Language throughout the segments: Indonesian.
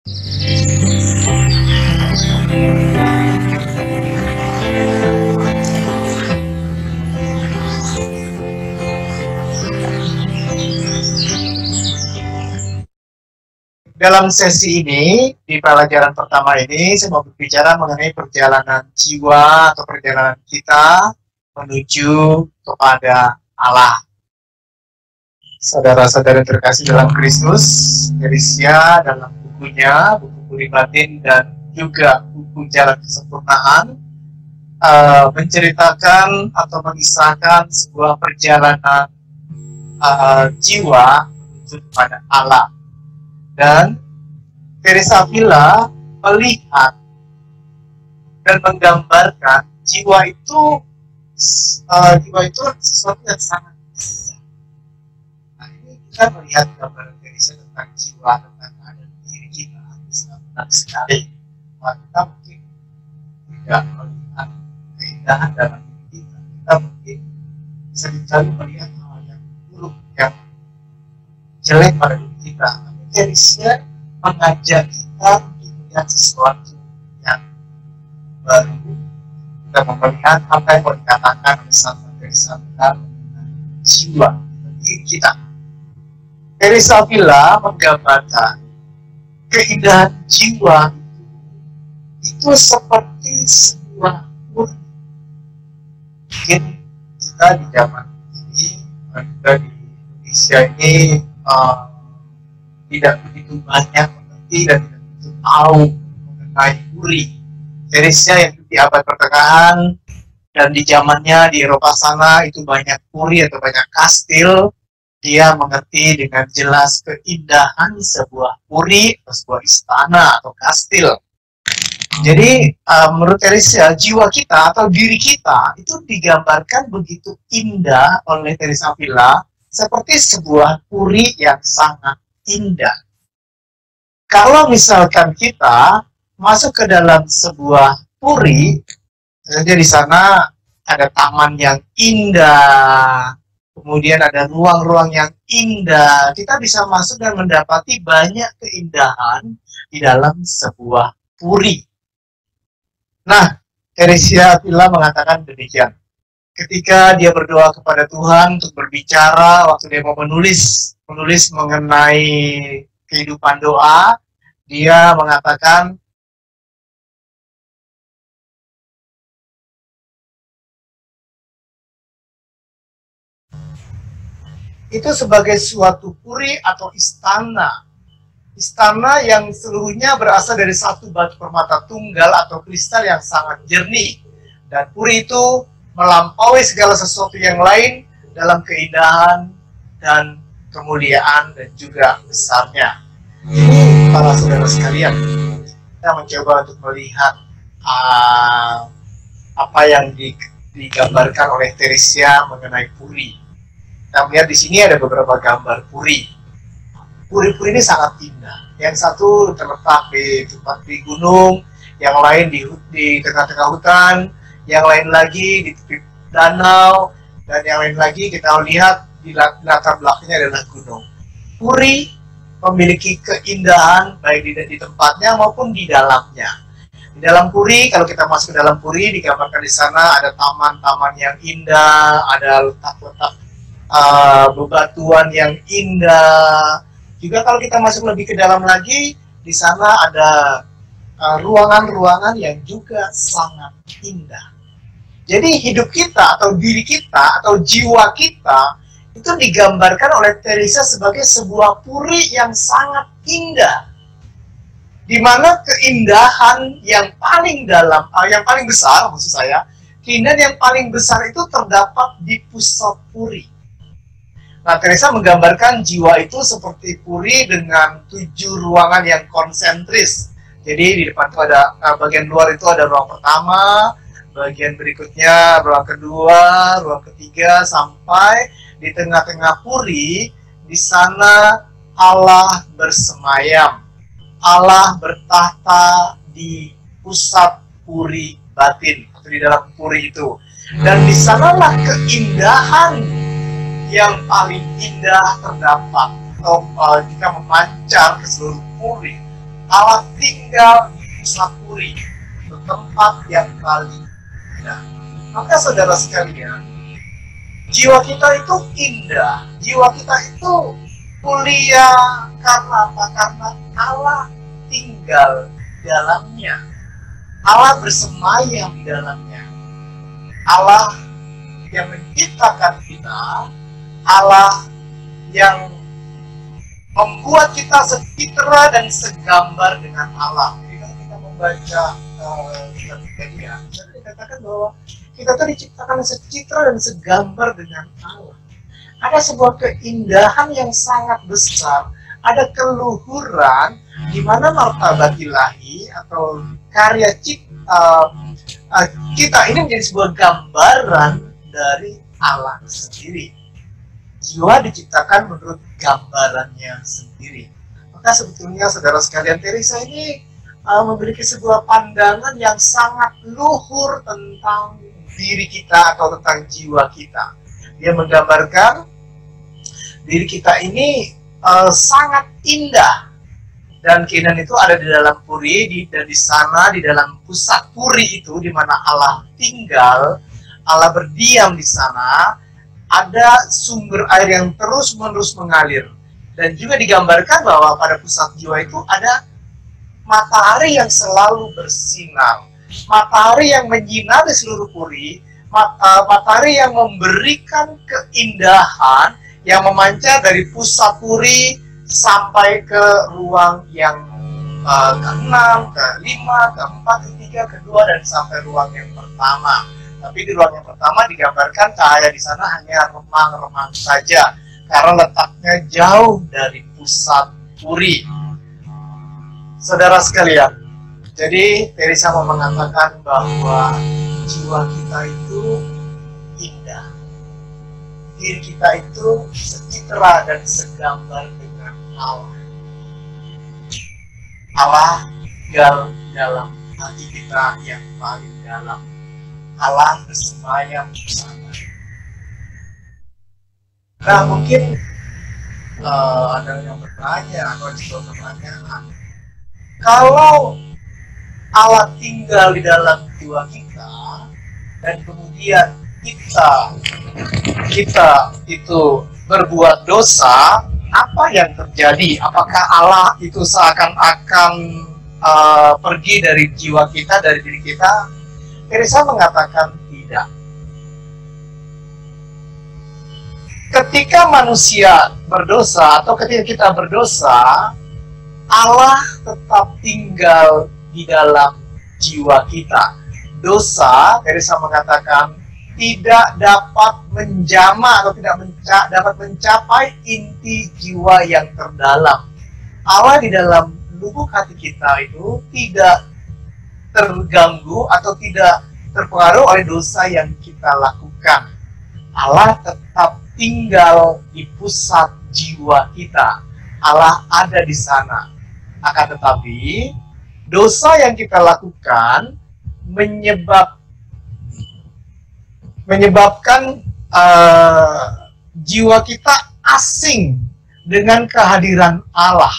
Dalam sesi ini, di pelajaran pertama ini, saya mau berbicara mengenai perjalanan jiwa atau perjalanan kita menuju kepada Allah. Saudara-saudara terkasih dalam Kristus, Teresia dalam bukunya, buku Puri Batin dan juga buku Jalan Kesempurnaan, menceritakan atau mengisahkan sebuah perjalanan jiwa menuju kepada Allah. Dan Teresa Avila melihat dan menggambarkan jiwa itu sesuatu yang sangat besar. Nah, ini kita melihat gambaran Teresa tentang jiwa, tentang keadaan diri kita, sangat menarik sekali. Kita mungkin tidak melihat keindahan dalam diri kita. Kita mungkin seringkali melihat hal yang buruk, yang jelek pada diri kita. Teresia mengajak kita untuk melihat sesuatu yang baru. Kita melihat apa yang mau dikatakan oleh Santa Teresa tentang jiwa diri kita. Teresa Avila menggambarkan keindahan jiwa itu seperti sebuah puri. Mungkin kita di zaman ini, kita di Indonesia ini tidak begitu banyak mengerti dan tidak begitu tahu mengenai puri. Teresia yang di abad pertengahan dan di zamannya di Eropa sana itu banyak puri atau banyak kastil. Dia mengerti dengan jelas keindahan sebuah puri atau sebuah istana atau kastil. Jadi menurut Teresia, jiwa kita atau diri kita itu digambarkan begitu indah oleh Teresa Avila seperti sebuah puri yang sangat indah. Kalau misalkan kita masuk ke dalam sebuah puri, saja di sana ada taman yang indah, kemudian ada ruang-ruang yang indah. Kita bisa masuk dan mendapati banyak keindahan di dalam sebuah puri. Nah, Teresia Avila mengatakan demikian. Ketika dia berdoa kepada Tuhan untuk berbicara, waktu dia mau menulis mengenai kehidupan doa, dia mengatakan, itu sebagai suatu puri atau istana. Istana yang seluruhnya berasal dari satu batu permata tunggal atau kristal yang sangat jernih. Dan puri itu melampaui segala sesuatu yang lain dalam keindahan dan kemuliaan dan juga besarnya. Ini para saudara sekalian, kita mencoba untuk melihat apa yang digambarkan oleh Teresia mengenai puri. Kita melihat di sini ada beberapa gambar puri. Puri-puri ini sangat indah. Yang satu terletak di tempat di gunung, yang lain di tengah-tengah hutan, yang lain lagi di tepi danau, dan yang lain lagi kita lihat di latar belakangnya adalah gunung. Puri memiliki keindahan baik di tempatnya maupun di dalamnya. Di dalam puri, kalau kita masuk ke dalam puri, digambarkan di sana ada taman-taman yang indah, ada letak-letak bebatuan yang indah. Juga kalau kita masuk lebih ke dalam lagi, di sana ada ruangan-ruangan yang juga sangat indah. Jadi hidup kita atau diri kita atau jiwa kita itu digambarkan oleh Teresa sebagai sebuah puri yang sangat indah, di mana keindahan yang paling dalam, yang paling besar maksud saya, keindahan yang paling besar itu terdapat di pusat puri. Nah, Teresa menggambarkan jiwa itu seperti puri dengan 7 ruangan yang konsentris. Jadi di depan itu ada bagian luar itu ada ruang pertama, bagian berikutnya ruang kedua, ruang ketiga, sampai di tengah-tengah puri. Di sana Allah bersemayam, Allah bertahta di pusat puri batin atau di dalam puri itu. Dan di sanalah keindahan yang paling indah terdapat, atau jika memancar ke seluruh puri. Allah tinggal di pusat puri, tempat yang paling indah. Maka saudara sekalian, jiwa kita itu indah, jiwa kita itu mulia karena apa? Karena Allah tinggal di dalamnya, Allah bersemayam di dalamnya. Allah yang menciptakan kita, Allah yang membuat kita secitra dan segambar dengan Allah. Jika kita membaca kitab-kitabnya, dikatakan bahwa kita tuh diciptakan secitra dan segambar dengan Allah. Ada sebuah keindahan yang sangat besar, ada keluhuran di mana martabat ilahi atau karya kita ini menjadi sebuah gambaran dari Allah sendiri. Jiwa diciptakan menurut gambarannya sendiri. Maka sebetulnya saudara sekalian, Teresa ini memiliki sebuah pandangan yang sangat luhur tentang diri kita atau tentang jiwa kita. Dia menggambarkan diri kita ini sangat indah, dan keindahan itu ada di dalam puri, dan di sana di dalam pusat puri itu di mana Allah tinggal, Allah berdiam di sana, ada sumber air yang terus-menerus mengalir. Dan juga digambarkan bahwa pada pusat jiwa itu ada matahari yang selalu bersinar, matahari yang menyinari seluruh puri, matahari yang memberikan keindahan yang memancar dari pusat puri sampai ke ruang yang ke-6, ke-5, ke-4, ke-3, ke-2, dan sampai ruang yang pertama. Tapi di ruang yang pertama digambarkan cahaya di sana hanya remang-remang saja, karena letaknya jauh dari pusat puri. Saudara sekalian, jadi Teresa mau mengatakan bahwa jiwa kita itu indah, diri kita itu secitra dan segambar dengan Allah. Allah tinggal dalam hati kita yang paling dalam. Allah bersemayam di sana. Nah, mungkin ada yang bertanya atau juga pertanyaan, kalau Allah tinggal di dalam jiwa kita dan kemudian kita itu berbuat dosa, apa yang terjadi? Apakah Allah itu seakan-akan pergi dari jiwa kita, dari diri kita? Teresa mengatakan tidak. Ketika manusia berdosa atau ketika kita berdosa, Allah tetap tinggal di dalam jiwa kita. Dosa, Teresa mengatakan, tidak dapat menjamah atau tidak dapat mencapai inti jiwa yang terdalam. Allah di dalam lubuk hati kita itu tidak terganggu atau tidak terpengaruh oleh dosa yang kita lakukan. Allah tetap tinggal di pusat jiwa kita. Allah ada di sana. Akan tetapi dosa yang kita lakukan menyebabkan jiwa kita asing dengan kehadiran Allah.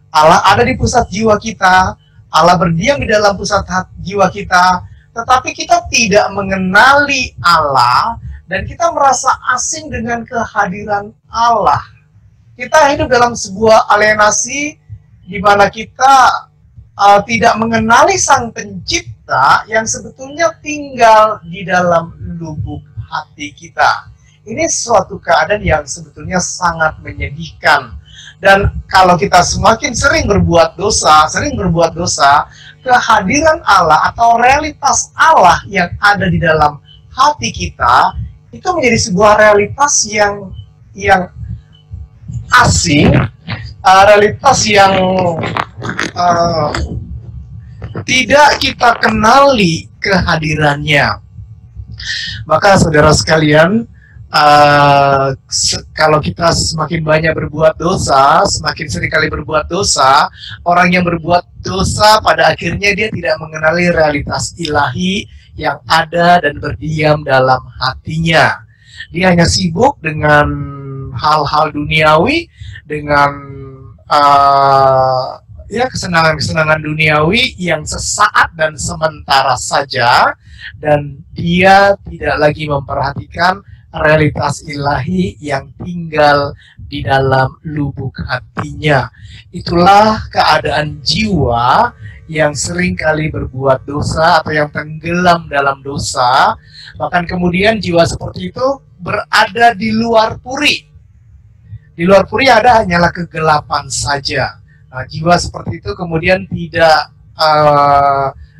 Allah ada di pusat jiwa kita, Allah berdiam di dalam pusat jiwa kita, tetapi kita tidak mengenali Allah dan kita merasa asing dengan kehadiran Allah. Kita hidup dalam sebuah alienasi di mana kita tidak mengenali Sang Pencipta yang sebetulnya tinggal di dalam lubuk hati kita. Ini suatu keadaan yang sebetulnya sangat menyedihkan. Dan kalau kita semakin sering berbuat dosa, kehadiran Allah atau realitas Allah yang ada di dalam hati kita itu menjadi sebuah realitas yang asing, realitas yang tidak kita kenali kehadirannya. Maka saudara sekalian, kalau kita semakin banyak berbuat dosa, semakin sering kali berbuat dosa, orang yang berbuat dosa pada akhirnya dia tidak mengenali realitas ilahi yang ada dan berdiam dalam hatinya. Dia hanya sibuk dengan hal-hal duniawi, dengan ya kesenangan-kesenangan duniawi yang sesaat dan sementara saja, dan dia tidak lagi memperhatikan realitas ilahi yang tinggal di dalam lubuk hatinya. Itulah keadaan jiwa yang sering kali berbuat dosa atau yang tenggelam dalam dosa. Bahkan kemudian jiwa seperti itu berada di luar puri. Di luar puri ada hanyalah kegelapan saja. Nah, jiwa seperti itu kemudian tidak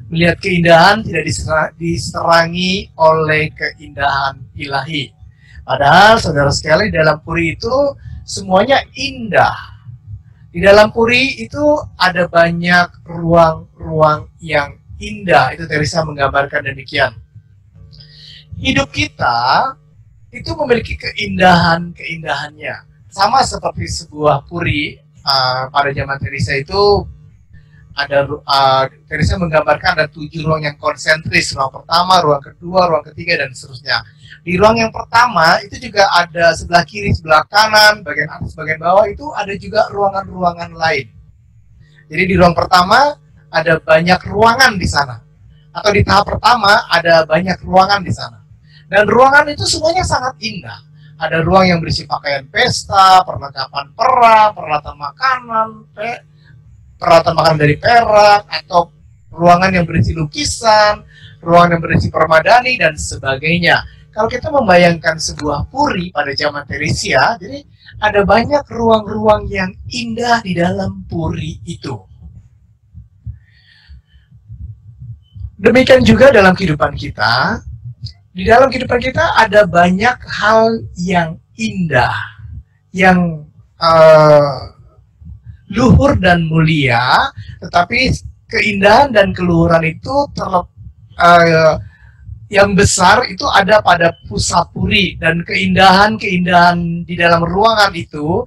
melihat keindahan, tidak diserangi oleh keindahan ilahi. Padahal saudara sekali, dalam puri itu semuanya indah. Di dalam puri itu ada banyak ruang-ruang yang indah. Itu Teresa menggambarkan demikian. Hidup kita itu memiliki keindahan-keindahannya. Sama seperti sebuah puri. Pada zaman Teresa itu ada Teresa menggambarkan ada 7 ruang yang konsentris, ruang pertama, ruang kedua, ruang ketiga, dan seterusnya. Di ruang yang pertama itu juga ada sebelah kiri, sebelah kanan, bagian atas, bagian bawah, itu ada juga ruangan-ruangan lain. Jadi di ruang pertama ada banyak ruangan di sana, atau di tahap pertama ada banyak ruangan di sana, dan ruangan itu semuanya sangat indah. Ada ruang yang berisi pakaian pesta, perlengkapan perang, peralatan makanan dari perak, atau ruangan yang berisi lukisan, ruangan yang berisi permadani, dan sebagainya. Kalau kita membayangkan sebuah puri pada zaman Teresia, jadi ada banyak ruang-ruang yang indah di dalam puri itu. Demikian juga dalam kehidupan kita. Di dalam kehidupan kita ada banyak hal yang indah, yang luhur dan mulia, tetapi keindahan dan keluhuran itu yang besar itu ada pada pusat puri, dan keindahan-keindahan di dalam ruangan itu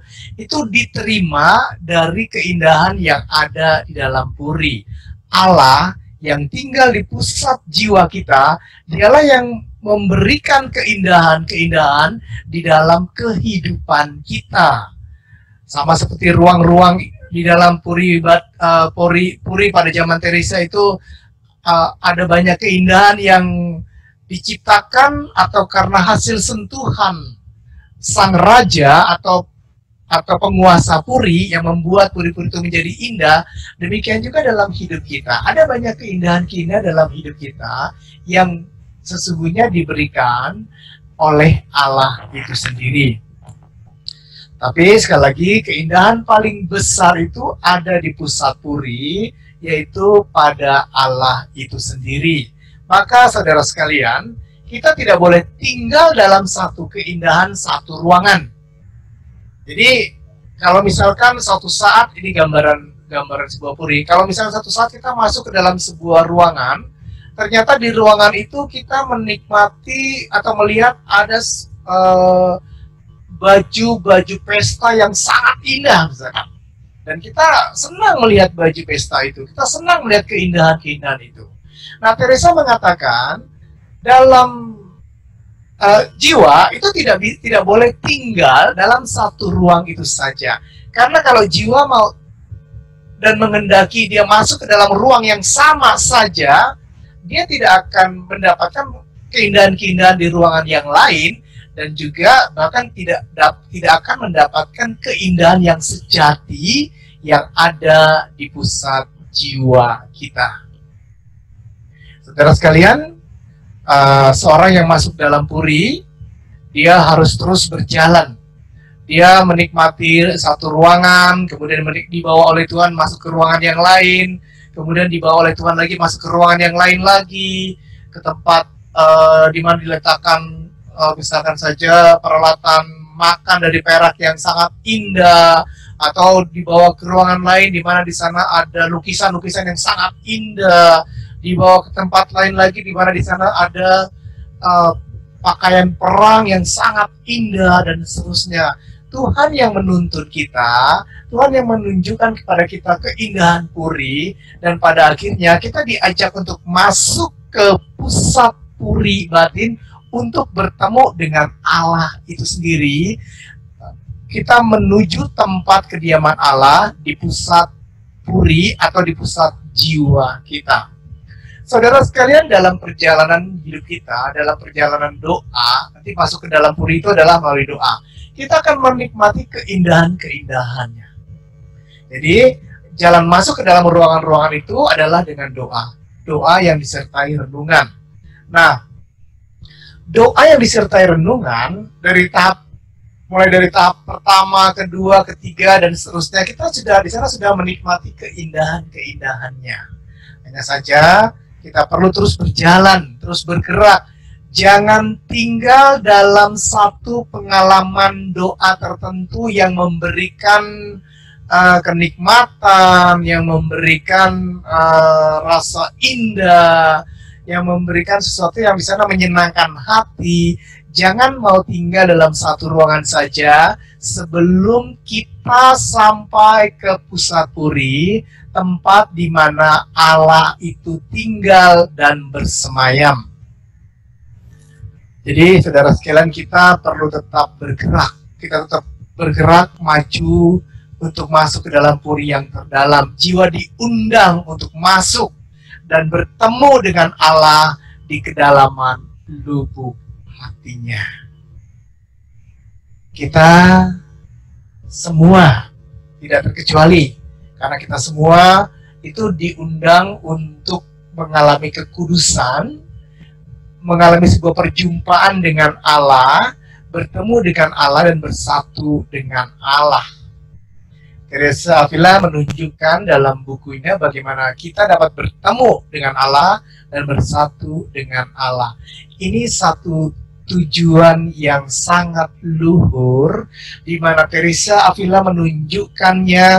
diterima dari keindahan yang ada di dalam puri. Allah yang tinggal di pusat jiwa kita, dialah yang memberikan keindahan-keindahan di dalam kehidupan kita. Sama seperti ruang-ruang di dalam puri pada zaman Teresa itu ada banyak keindahan yang diciptakan atau karena hasil sentuhan sang raja atau penguasa puri yang membuat puri-puri itu menjadi indah. Demikian juga dalam hidup kita. Ada banyak keindahan-keindahan dalam hidup kita yang sesungguhnya diberikan oleh Allah itu sendiri. Tapi sekali lagi, keindahan paling besar itu ada di pusat puri, yaitu pada Allah itu sendiri. Maka saudara sekalian, kita tidak boleh tinggal dalam satu keindahan, satu ruangan. Jadi kalau misalkan suatu saat, ini gambaran sebuah puri, kalau misalkan suatu saat kita masuk ke dalam sebuah ruangan, ternyata di ruangan itu kita menikmati atau melihat ada baju-baju pesta yang sangat indah misalkan. Dan kita senang melihat baju pesta itu, kita senang melihat keindahan-keindahan itu. Nah, Teresa mengatakan dalam jiwa itu tidak boleh tinggal dalam satu ruang itu saja. Karena kalau jiwa mau dan mengendaki dia masuk ke dalam ruang yang sama saja, dia tidak akan mendapatkan keindahan-keindahan di ruangan yang lain, dan juga bahkan tidak akan mendapatkan keindahan yang sejati yang ada di pusat jiwa kita. Saudara sekalian, seorang yang masuk dalam puri, dia harus terus berjalan. Dia menikmati satu ruangan, kemudian dibawa oleh Tuhan masuk ke ruangan yang lain, kemudian dibawa oleh Tuhan lagi masuk ke ruangan yang lain lagi, ke tempat di mana diletakkan misalkan saja peralatan makan dari perak yang sangat indah, atau dibawa ke ruangan lain di mana di sana ada lukisan-lukisan yang sangat indah, dibawa ke tempat lain lagi di mana di sana ada pakaian perang yang sangat indah, dan seterusnya. Tuhan yang menuntun kita, Tuhan yang menunjukkan kepada kita keindahan puri, dan pada akhirnya kita diajak untuk masuk ke pusat puri batin untuk bertemu dengan Allah itu sendiri. Kita menuju tempat kediaman Allah di pusat puri atau di pusat jiwa kita. Saudara sekalian, dalam perjalanan hidup kita, dalam perjalanan doa, nanti masuk ke dalam puri itu adalah melalui doa. Kita akan menikmati keindahan-keindahannya. Jadi, jalan masuk ke dalam ruangan-ruangan itu adalah dengan doa. Doa yang disertai renungan. Nah, doa yang disertai renungan mulai dari tahap pertama, kedua, ketiga, dan seterusnya, kita di sana sudah menikmati keindahan-keindahannya. Hanya saja kita perlu terus berjalan, terus bergerak. Jangan tinggal dalam satu pengalaman doa tertentu yang memberikan kenikmatan, yang memberikan rasa indah, yang memberikan sesuatu yang di sana menyenangkan hati. Jangan mau tinggal dalam satu ruangan saja sebelum kita sampai ke pusat puri, tempat di mana Allah itu tinggal dan bersemayam. Jadi, saudara sekalian, kita perlu tetap bergerak. Kita tetap bergerak maju untuk masuk ke dalam puri yang terdalam. Jiwa diundang untuk masuk dan bertemu dengan Allah di kedalaman lubuk hatinya. Kita semua, tidak terkecuali, karena kita semua itu diundang untuk mengalami kekudusan, mengalami sebuah perjumpaan dengan Allah, bertemu dengan Allah dan bersatu dengan Allah. Teresa Avila menunjukkan dalam bukunya bagaimana kita dapat bertemu dengan Allah dan bersatu dengan Allah. Ini satu tujuan yang sangat luhur, di mana Teresa Avila menunjukkannya,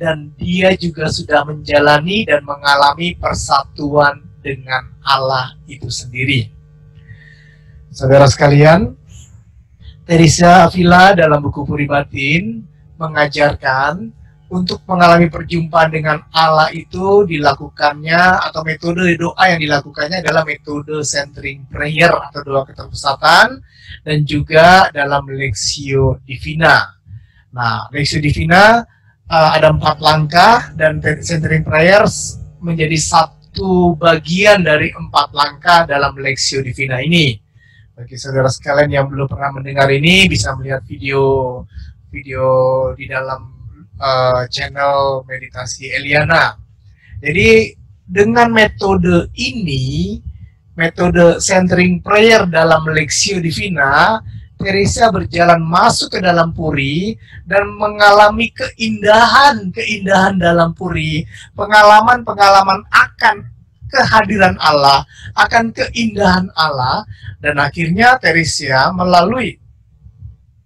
dan dia juga sudah menjalani dan mengalami persatuan dengan Allah itu sendiri. Saudara sekalian, Teresa Avila dalam buku Puri Batin mengajarkan untuk mengalami perjumpaan dengan Allah itu dilakukannya, atau metode doa yang dilakukannya adalah metode centering prayer atau doa keterpusatan, dan juga dalam Lectio Divina. Nah, Lectio Divina ada 4 langkah, dan centering prayers menjadi satu bagian dari 4 langkah dalam Lectio Divina ini. Bagi saudara sekalian yang belum pernah mendengar ini, bisa melihat video di dalam channel Meditasi Eliana. Jadi dengan metode ini, metode centering prayer dalam Lectio Divina, Teresa berjalan masuk ke dalam puri dan mengalami keindahan dalam puri, pengalaman akan kehadiran Allah, akan keindahan Allah, dan akhirnya Teresa melalui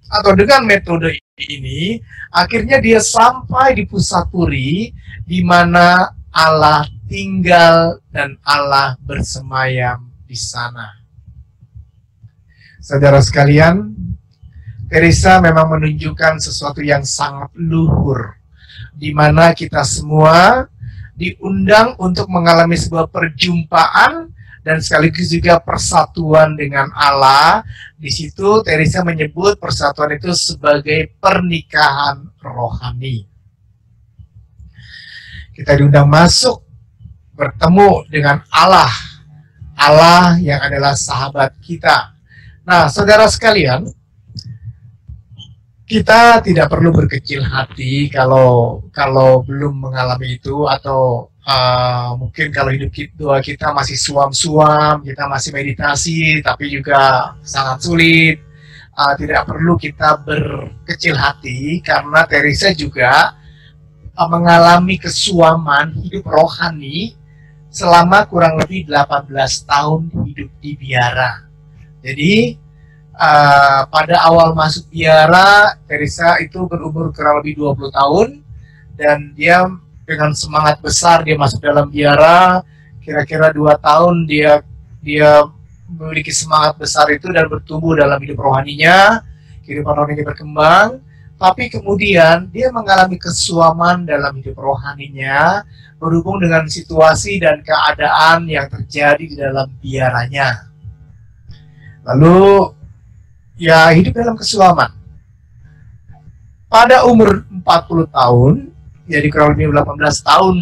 atau dengan metode ini, akhirnya dia sampai di pusat puri, di mana Allah tinggal dan Allah bersemayam di sana. Saudara sekalian, Teresa memang menunjukkan sesuatu yang sangat luhur, di mana kita semua diundang untuk mengalami sebuah perjumpaan dan sekaligus juga persatuan dengan Allah. Di situ Teresa menyebut persatuan itu sebagai pernikahan rohani. Kita diundang masuk bertemu dengan Allah, Allah yang adalah sahabat kita. Nah, saudara sekalian, kita tidak perlu berkecil hati kalau belum mengalami itu, atau mungkin kalau hidup doa kita masih suam-suam, kita masih meditasi, tapi juga sangat sulit. Tidak perlu kita berkecil hati, karena Teresa juga mengalami kesuaman hidup rohani selama kurang lebih 18 tahun hidup di biara. Jadi pada awal masuk biara, Teresa itu berumur kurang lebih 20 tahun, dan dia dengan semangat besar dia masuk dalam biara. Kira-kira 2 tahun dia memiliki semangat besar itu dan bertumbuh dalam hidup rohaninya, kehidupan rohaninya berkembang. Tapi kemudian dia mengalami kesuaman dalam hidup rohaninya berhubung dengan situasi dan keadaan yang terjadi di dalam biaranya. Lalu hidup dalam kesuaman. Pada umur 40 tahun, jadi kurang lebih 18 tahun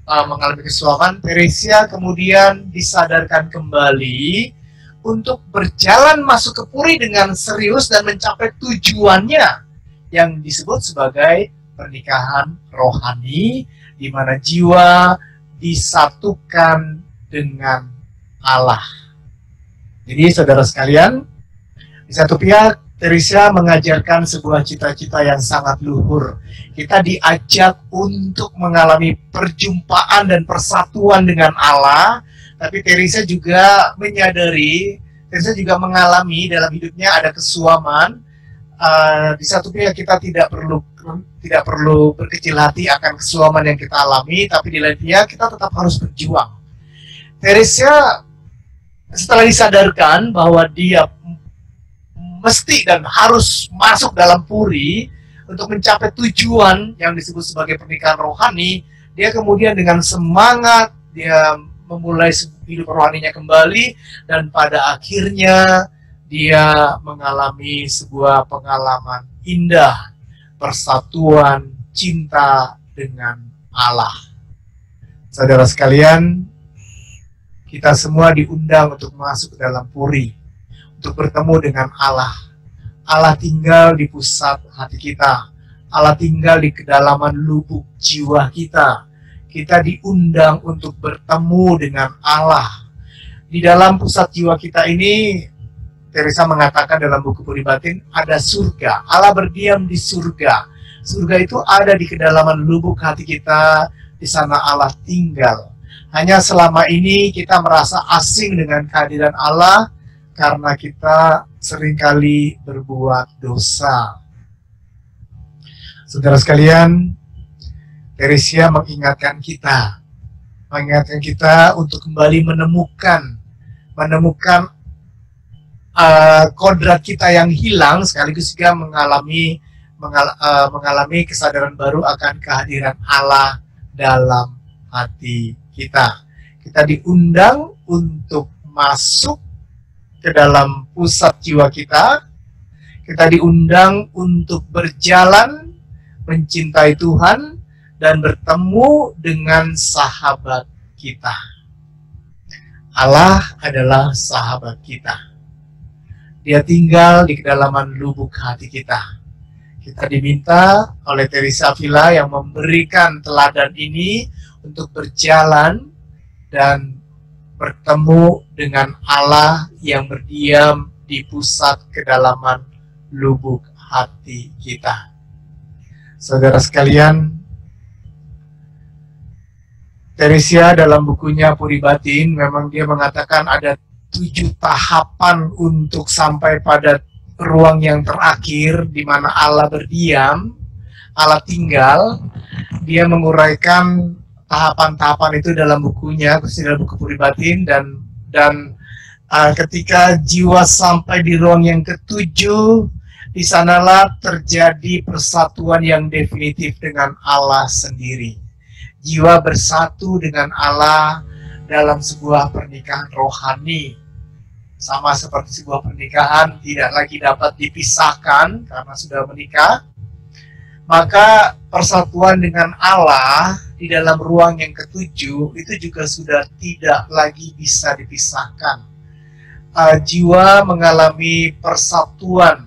mengalami kesuapan, Teresia kemudian disadarkan kembali untuk berjalan masuk ke puri dengan serius dan mencapai tujuannya yang disebut sebagai pernikahan rohani, di mana jiwa disatukan dengan Allah. Jadi saudara sekalian, di satu pihak Teresia mengajarkan sebuah cita-cita yang sangat luhur. Kita diajak untuk mengalami perjumpaan dan persatuan dengan Allah, tapi Teresia juga menyadari, Teresia juga mengalami dalam hidupnya ada kesuaman. Di satu pihak kita tidak perlu berkecil hati akan kesuaman yang kita alami, tapi di lain pihak kita tetap harus berjuang. Teresia setelah disadarkan bahwa dia mesti dan harus masuk dalam puri untuk mencapai tujuan yang disebut sebagai pernikahan rohani, dia kemudian dengan semangat dia memulai hidup rohaninya kembali, dan pada akhirnya dia mengalami sebuah pengalaman indah, persatuan cinta dengan Allah. Saudara sekalian, kita semua diundang untuk masuk ke dalam puri, untuk bertemu dengan Allah. Allah tinggal di pusat hati kita. Allah tinggal di kedalaman lubuk jiwa kita. Kita diundang untuk bertemu dengan Allah. Di dalam pusat jiwa kita ini, Teresa mengatakan dalam buku Puri Batin, ada surga. Allah berdiam di surga. Surga itu ada di kedalaman lubuk hati kita. Di sana Allah tinggal. Hanya selama ini kita merasa asing dengan kehadiran Allah karena kita seringkali berbuat dosa. Saudara sekalian, Teresia mengingatkan kita untuk kembali menemukan kodrat kita yang hilang, sekaligus juga mengalami kesadaran baru akan kehadiran Allah dalam hati kita. Kita diundang untuk masuk ke dalam pusat jiwa kita. Kita diundang untuk berjalan mencintai Tuhan dan bertemu dengan sahabat kita. Allah adalah sahabat kita. Dia tinggal di kedalaman lubuk hati kita. Kita diminta oleh Teresa Avila yang memberikan teladan ini untuk berjalan dan bertemu dengan Allah yang berdiam di pusat kedalaman lubuk hati kita. Saudara sekalian, Teresia dalam bukunya Puri Batin memang dia mengatakan ada 7 tahapan untuk sampai pada ruang yang terakhir di mana Allah berdiam, Allah tinggal. Dia menguraikan tahapan-tahapan itu dalam bukunya, khususnya dalam buku Puri Batin, dan ketika jiwa sampai di ruang yang ke-7, di sanalah terjadi persatuan yang definitif dengan Allah sendiri. Jiwa bersatu dengan Allah dalam sebuah pernikahan rohani. Sama seperti sebuah pernikahan tidak lagi dapat dipisahkan karena sudah menikah, maka persatuan dengan Allah di dalam ruang yang ke-7 itu juga sudah tidak lagi bisa dipisahkan. Jiwa mengalami persatuan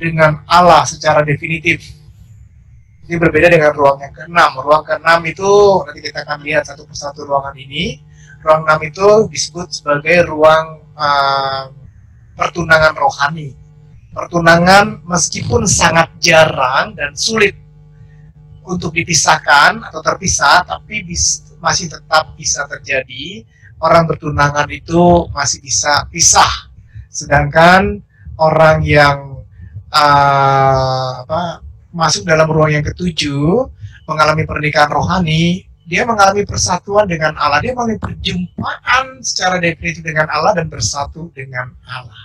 dengan Allah secara definitif. Ini berbeda dengan ruang yang ke-6. Ruang ke-6 itu, nanti kita akan lihat satu persatu ruangan ini. Ruang 6 itu disebut sebagai ruang pertunangan rohani. Pertunangan meskipun sangat jarang dan sulit untuk dipisahkan atau terpisah, tapi masih tetap bisa terjadi. Orang bertunangan itu masih bisa pisah, sedangkan orang yang masuk dalam ruang yang ke-7 mengalami pernikahan rohani, dia mengalami persatuan dengan Allah, dia mengalami perjumpaan secara definitif dengan Allah dan bersatu dengan Allah.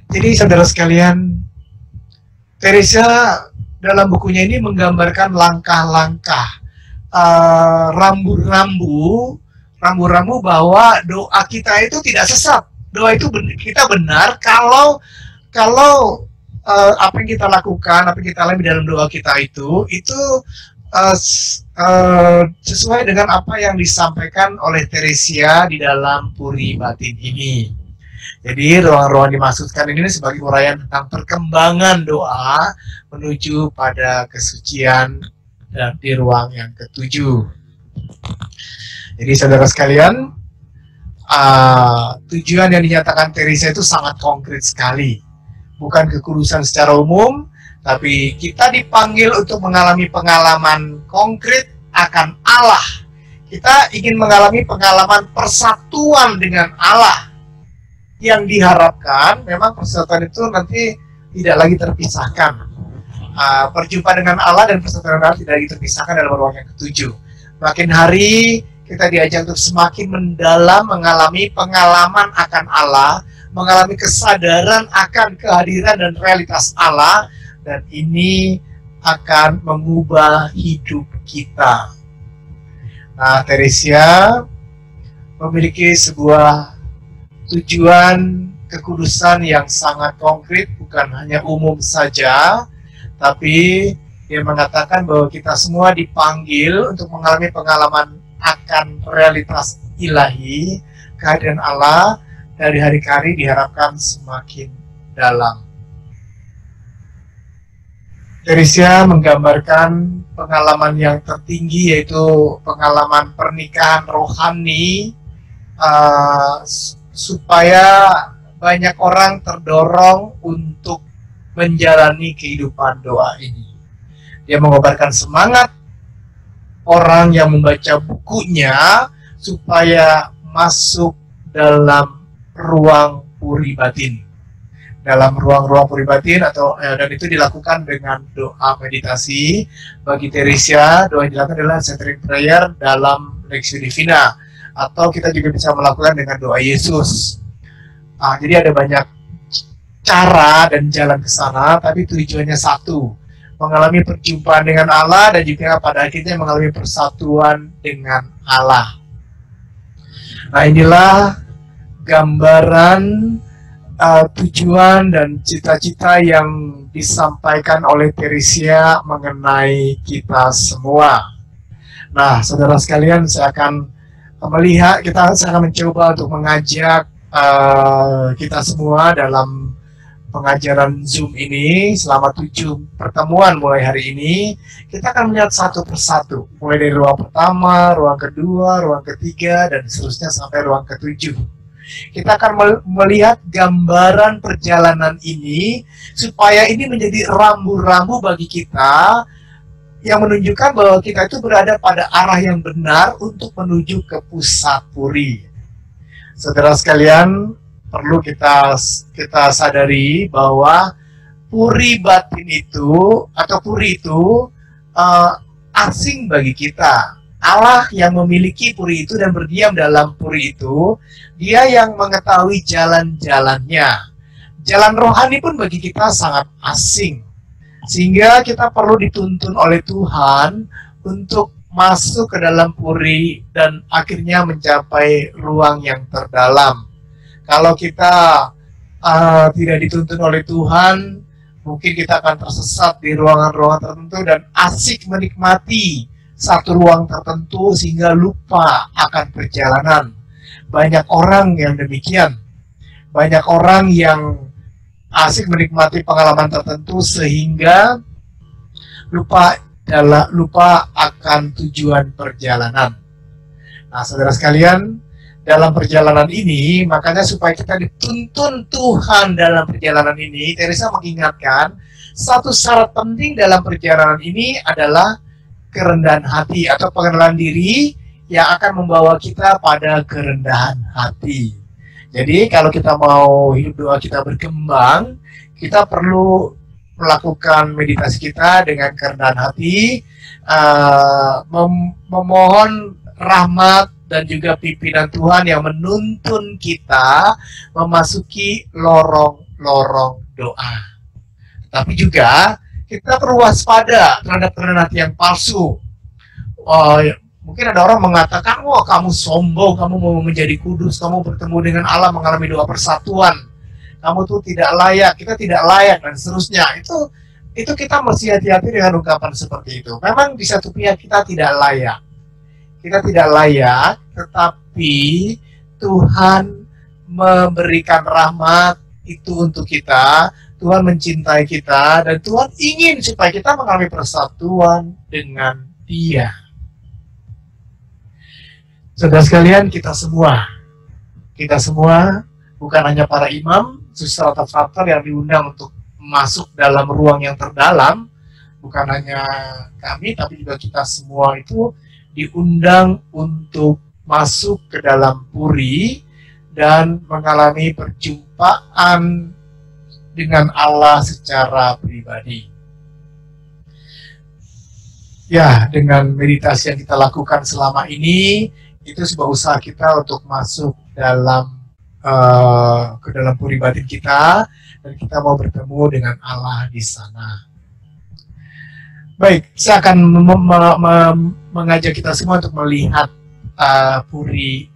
Jadi saudara sekalian, Teresa dalam bukunya ini menggambarkan langkah-langkah rambu-rambu bahwa doa kita itu tidak sesat. Doa itu kita benar kalau apa yang kita lakukan, apa yang kita alami dalam doa kita itu sesuai dengan apa yang disampaikan oleh Teresia di dalam puri batin ini. Jadi ruang-ruang dimaksudkan ini sebagai uraian tentang perkembangan doa menuju pada kesucian dan di ruang yang ketujuh. Jadi saudara sekalian, tujuan yang dinyatakan Teresia itu sangat konkret sekali. Bukan kekudusan secara umum, tapi kita dipanggil untuk mengalami pengalaman konkret akan Allah. Kita ingin mengalami pengalaman persatuan dengan Allah. Yang diharapkan memang persatuan itu nanti tidak lagi terpisahkan. Perjumpaan dengan Allah dan persatuan dengan Allah tidak lagi terpisahkan dalam ruang yang ketujuh. Makin hari kita diajak untuk semakin mendalam mengalami pengalaman akan Allah, mengalami kesadaran akan kehadiran dan realitas Allah, dan ini akan mengubah hidup kita. Nah, Teresia memiliki sebuah tujuan kekudusan yang sangat konkret, bukan hanya umum saja, tapi dia mengatakan bahwa kita semua dipanggil untuk mengalami pengalaman akan realitas ilahi, kehadiran Allah dari hari ke hari diharapkan semakin dalam. Teresia menggambarkan pengalaman yang tertinggi, yaitu pengalaman pernikahan rohani, supaya banyak orang terdorong untuk menjalani kehidupan doa ini. Dia mengobarkan semangat orang yang membaca bukunya supaya masuk dalam ruang puri batin. Dalam ruang-ruang puri batin dan itu dilakukan dengan doa meditasi. Bagi Teresia, doa yang dilakukan adalah centering prayer dalam Lectio Divina, atau kita juga bisa melakukan dengan doa Yesus. Jadi ada banyak cara dan jalan ke sana, tapi tujuannya satu, mengalami perjumpaan dengan Allah dan juga pada akhirnya mengalami persatuan dengan Allah. Nah, inilah gambaran tujuan dan cita-cita yang disampaikan oleh Teresia mengenai kita semua. Nah, saudara sekalian, saya akan mencoba untuk mengajak kita semua dalam pengajaran Zoom ini selama 7 pertemuan mulai hari ini. Kita akan melihat satu persatu, mulai dari ruang pertama, ruang kedua, ruang ketiga, dan seterusnya sampai ruang ketujuh. Kita akan melihat gambaran perjalanan ini supaya ini menjadi rambu-rambu bagi kita yang menunjukkan bahwa kita itu berada pada arah yang benar untuk menuju ke pusat puri. Saudara sekalian, perlu kita sadari bahwa puri batin itu atau puri itu asing bagi kita. Allah yang memiliki puri itu dan berdiam dalam puri itu, Dia yang mengetahui jalan-jalannya. Jalan rohani pun bagi kita sangat asing, sehingga kita perlu dituntun oleh Tuhan untuk masuk ke dalam puri dan akhirnya mencapai ruang yang terdalam. Kalau kita tidak dituntun oleh Tuhan, mungkin kita akan tersesat di ruangan-ruangan tertentu dan asik menikmati satu ruang tertentu sehingga lupa akan perjalanan. Banyak orang yang demikian. Banyak orang yang asik menikmati pengalaman tertentu sehingga lupa akan tujuan perjalanan. Nah, saudara sekalian, dalam perjalanan ini, makanya supaya kita dituntun Tuhan dalam perjalanan ini, Teresia mengingatkan satu syarat penting dalam perjalanan ini adalah kerendahan hati atau pengenalan diri yang akan membawa kita pada kerendahan hati. Jadi kalau kita mau hidup doa kita berkembang, kita perlu melakukan meditasi kita dengan kerendahan hati, memohon rahmat dan juga pimpinan Tuhan yang menuntun kita memasuki lorong-lorong doa. Tapi juga kita perlu waspada terhadap kerendahan hati yang palsu. Mungkin ada orang mengatakan, wah kamu sombong, kamu mau menjadi kudus, kamu bertemu dengan Allah mengalami doa persatuan. Kamu tuh tidak layak, kita tidak layak, dan seterusnya. Itu Itu kita mesti hati-hati dengan ungkapan seperti itu. Memang di satu pihak kita tidak layak. Kita tidak layak, tetapi Tuhan memberikan rahmat itu untuk kita. Tuhan mencintai kita, dan Tuhan ingin supaya kita mengalami persatuan dengan Dia. Saudara sekalian, kita semua bukan hanya para imam, suster atau frater yang diundang untuk masuk dalam ruang yang terdalam, bukan hanya kami, tapi juga kita semua itu diundang untuk masuk ke dalam puri dan mengalami perjumpaan dengan Allah secara pribadi. Ya, dengan meditasi yang kita lakukan selama ini, itu sebuah usaha kita untuk masuk dalam ke dalam puri batin kita, dan kita mau bertemu dengan Allah di sana. Baik, saya akan mengajak kita semua untuk melihat puri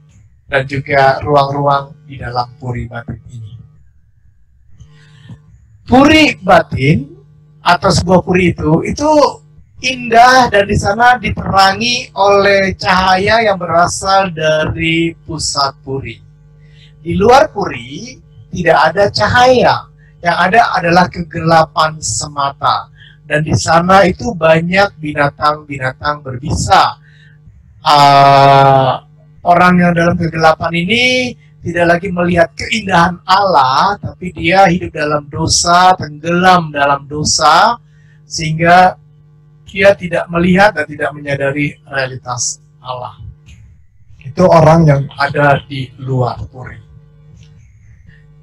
dan juga ruang-ruang di dalam puri batin ini. Puri batin atau sebuah puri itu indah, dan di sana diterangi oleh cahaya yang berasal dari pusat puri. Di luar puri tidak ada cahaya, yang ada adalah kegelapan semata. Dan di sana itu banyak binatang-binatang berbisa. Orang yang dalam kegelapan ini tidak lagi melihat keindahan Allah, tapi dia hidup dalam dosa, tenggelam dalam dosa, sehingga dia tidak melihat dan tidak menyadari realitas Allah. Itu orang yang ada di luar puri.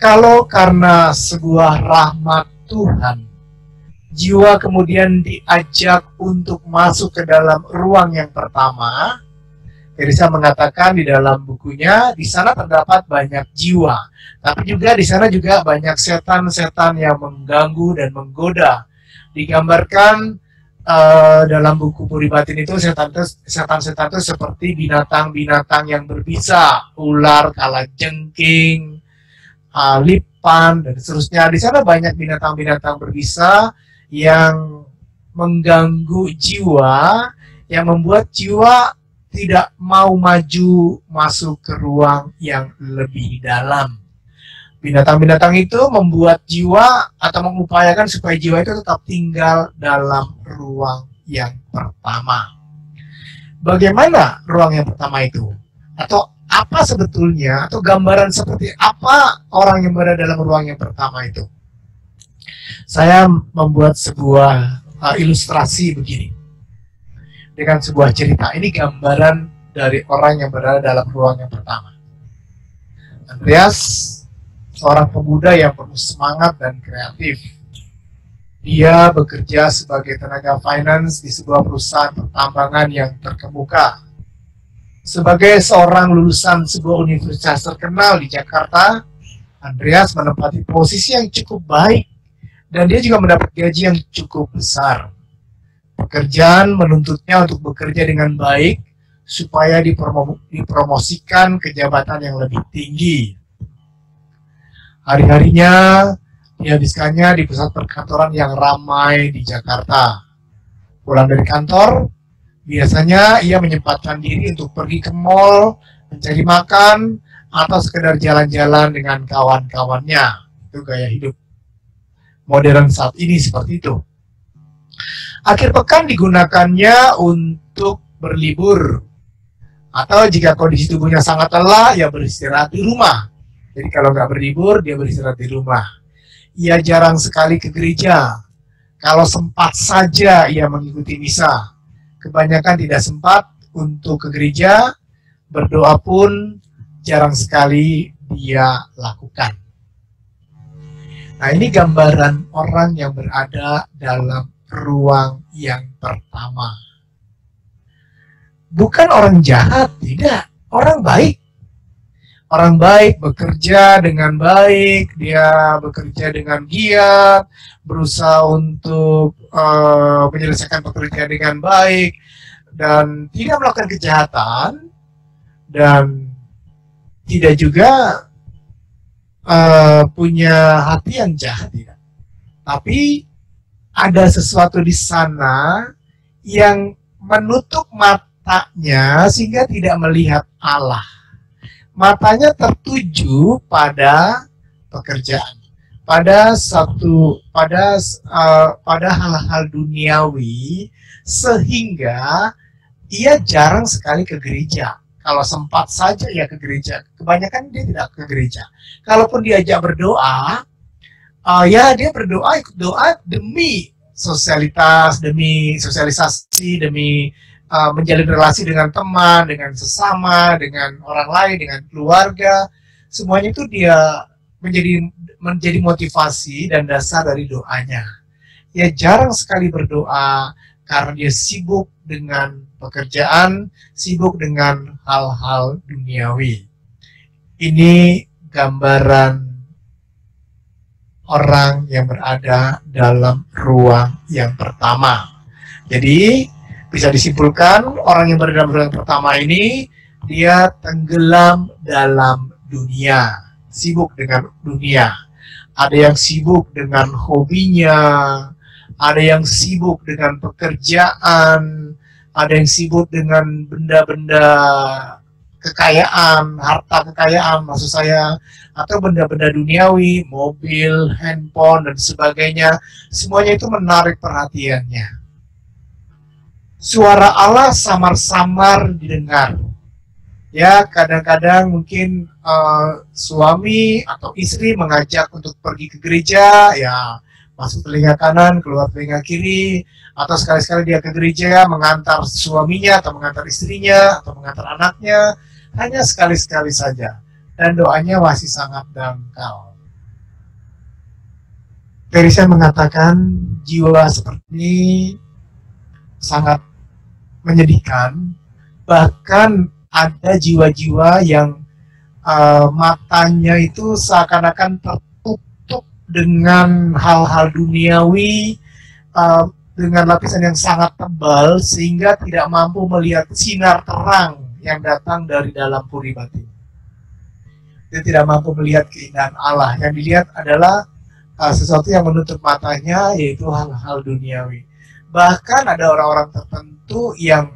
Kalau karena sebuah rahmat Tuhan, jiwa kemudian diajak untuk masuk ke dalam ruang yang pertama. Teresa mengatakan di dalam bukunya, di sana terdapat banyak jiwa, tapi juga di sana juga banyak setan-setan yang mengganggu dan menggoda. Digambarkan dalam buku Puri Batin itu, setan-setan itu seperti binatang-binatang yang berbisa, ular, kalajengking, lipan, dan seterusnya. Di sana banyak binatang-binatang berbisa yang mengganggu jiwa, yang membuat jiwa tidak mau maju masuk ke ruang yang lebih dalam. Binatang-binatang itu membuat jiwa atau mengupayakan supaya jiwa itu tetap tinggal dalam ruang yang pertama. Bagaimana ruang yang pertama itu? Atau apa sebetulnya, atau gambaran seperti apa orang yang berada dalam ruang yang pertama itu? Saya membuat sebuah ilustrasi begini, dengan sebuah cerita. Ini gambaran dari orang yang berada dalam ruang yang pertama. Andreas, seorang pemuda yang penuh semangat dan kreatif. Dia bekerja sebagai tenaga finance di sebuah perusahaan pertambangan yang terkemuka. Sebagai seorang lulusan sebuah universitas terkenal di Jakarta, Andreas menempati posisi yang cukup baik, dan dia juga mendapat gaji yang cukup besar. Pekerjaan menuntutnya untuk bekerja dengan baik supaya dipromosikan ke jabatan yang lebih tinggi. Hari-harinya dihabiskannya di pusat perkantoran yang ramai di Jakarta. Pulang dari kantor, biasanya ia menyempatkan diri untuk pergi ke mall, mencari makan, atau sekedar jalan-jalan dengan kawan-kawannya. Itu gaya hidup modern saat ini seperti itu. Akhir pekan digunakannya untuk berlibur, atau jika kondisi tubuhnya sangat lelah, ia beristirahat di rumah. Jadi kalau nggak berlibur, dia beristirahat di rumah. Ia jarang sekali ke gereja. Kalau sempat saja ia mengikuti misa. Kebanyakan tidak sempat untuk ke gereja, berdoa pun jarang sekali dia lakukan. Nah, ini gambaran orang yang berada dalam ruang yang pertama. Bukan orang jahat, tidak. Orang baik. Orang baik bekerja dengan baik, dia bekerja dengan giat, berusaha untuk menyelesaikan pekerjaan dengan baik, dan tidak melakukan kejahatan, dan tidak juga punya hati yang jahat, tidak. Tapi ada sesuatu di sana yang menutup matanya sehingga tidak melihat Allah. Matanya tertuju pada pekerjaan, pada hal-hal duniawi, sehingga ia jarang sekali ke gereja. Kalau sempat saja ya ke gereja, kebanyakan dia tidak ke gereja. Kalaupun diajak berdoa, ya dia berdoa, ikut doa demi sosialitas, demi sosialisasi, demi menjalin relasi dengan teman, dengan sesama, dengan orang lain, dengan keluarga. Semuanya itu dia menjadi motivasi dan dasar dari doanya. Dia jarang sekali berdoa karena dia sibuk dengan pekerjaan, sibuk dengan hal-hal duniawi. Ini gambaran orang yang berada dalam ruang yang pertama. Jadi bisa disimpulkan orang yang berada dalam ruang yang pertama ini dia tenggelam dalam dunia, sibuk dengan dunia. Ada yang sibuk dengan hobinya, ada yang sibuk dengan pekerjaan, ada yang sibuk dengan benda-benda kekayaan, harta kekayaan maksud saya, atau benda-benda duniawi, mobil, handphone, dan sebagainya. Semuanya itu menarik perhatiannya. Suara Allah samar-samar didengar. Ya, kadang-kadang mungkin suami atau istri mengajak untuk pergi ke gereja, ya masuk telinga kanan, keluar telinga kiri, atau sekali-sekali dia ke gereja mengantar suaminya atau mengantar istrinya atau mengantar anaknya, hanya sekali-sekali saja, dan doanya masih sangat dangkal. Teresa mengatakan jiwa seperti ini sangat menyedihkan. Bahkan ada jiwa-jiwa yang matanya itu seakan-akan tertutup dengan hal-hal duniawi, dengan lapisan yang sangat tebal, sehingga tidak mampu melihat sinar terang yang datang dari dalam puri batin. Dia tidak mampu melihat keindahan Allah. Yang dilihat adalah sesuatu yang menutup matanya, yaitu hal-hal duniawi. Bahkan ada orang-orang tertentu yang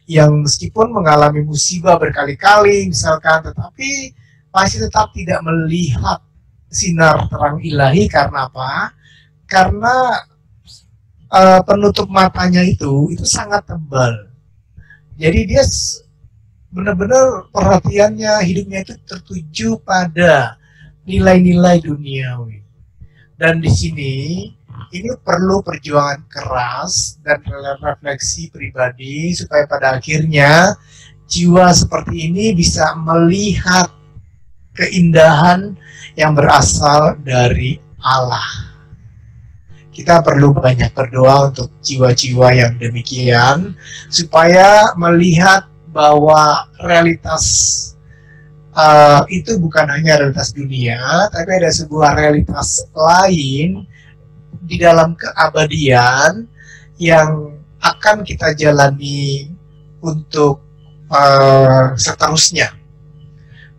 meskipun mengalami musibah berkali-kali misalkan, tetapi masih tetap tidak melihat sinar terang ilahi. Karena apa? Karena penutup matanya itu sangat tebal. Jadi dia benar-benar perhatiannya, hidupnya itu tertuju pada nilai-nilai duniawi. Dan di sini ini perlu perjuangan keras dan refleksi pribadi supaya pada akhirnya jiwa seperti ini bisa melihat keindahan yang berasal dari Allah. Kita perlu banyak berdoa untuk jiwa-jiwa yang demikian supaya melihat bahwa realitas itu bukan hanya realitas dunia, tapi ada sebuah realitas lain di dalam keabadian yang akan kita jalani untuk seterusnya.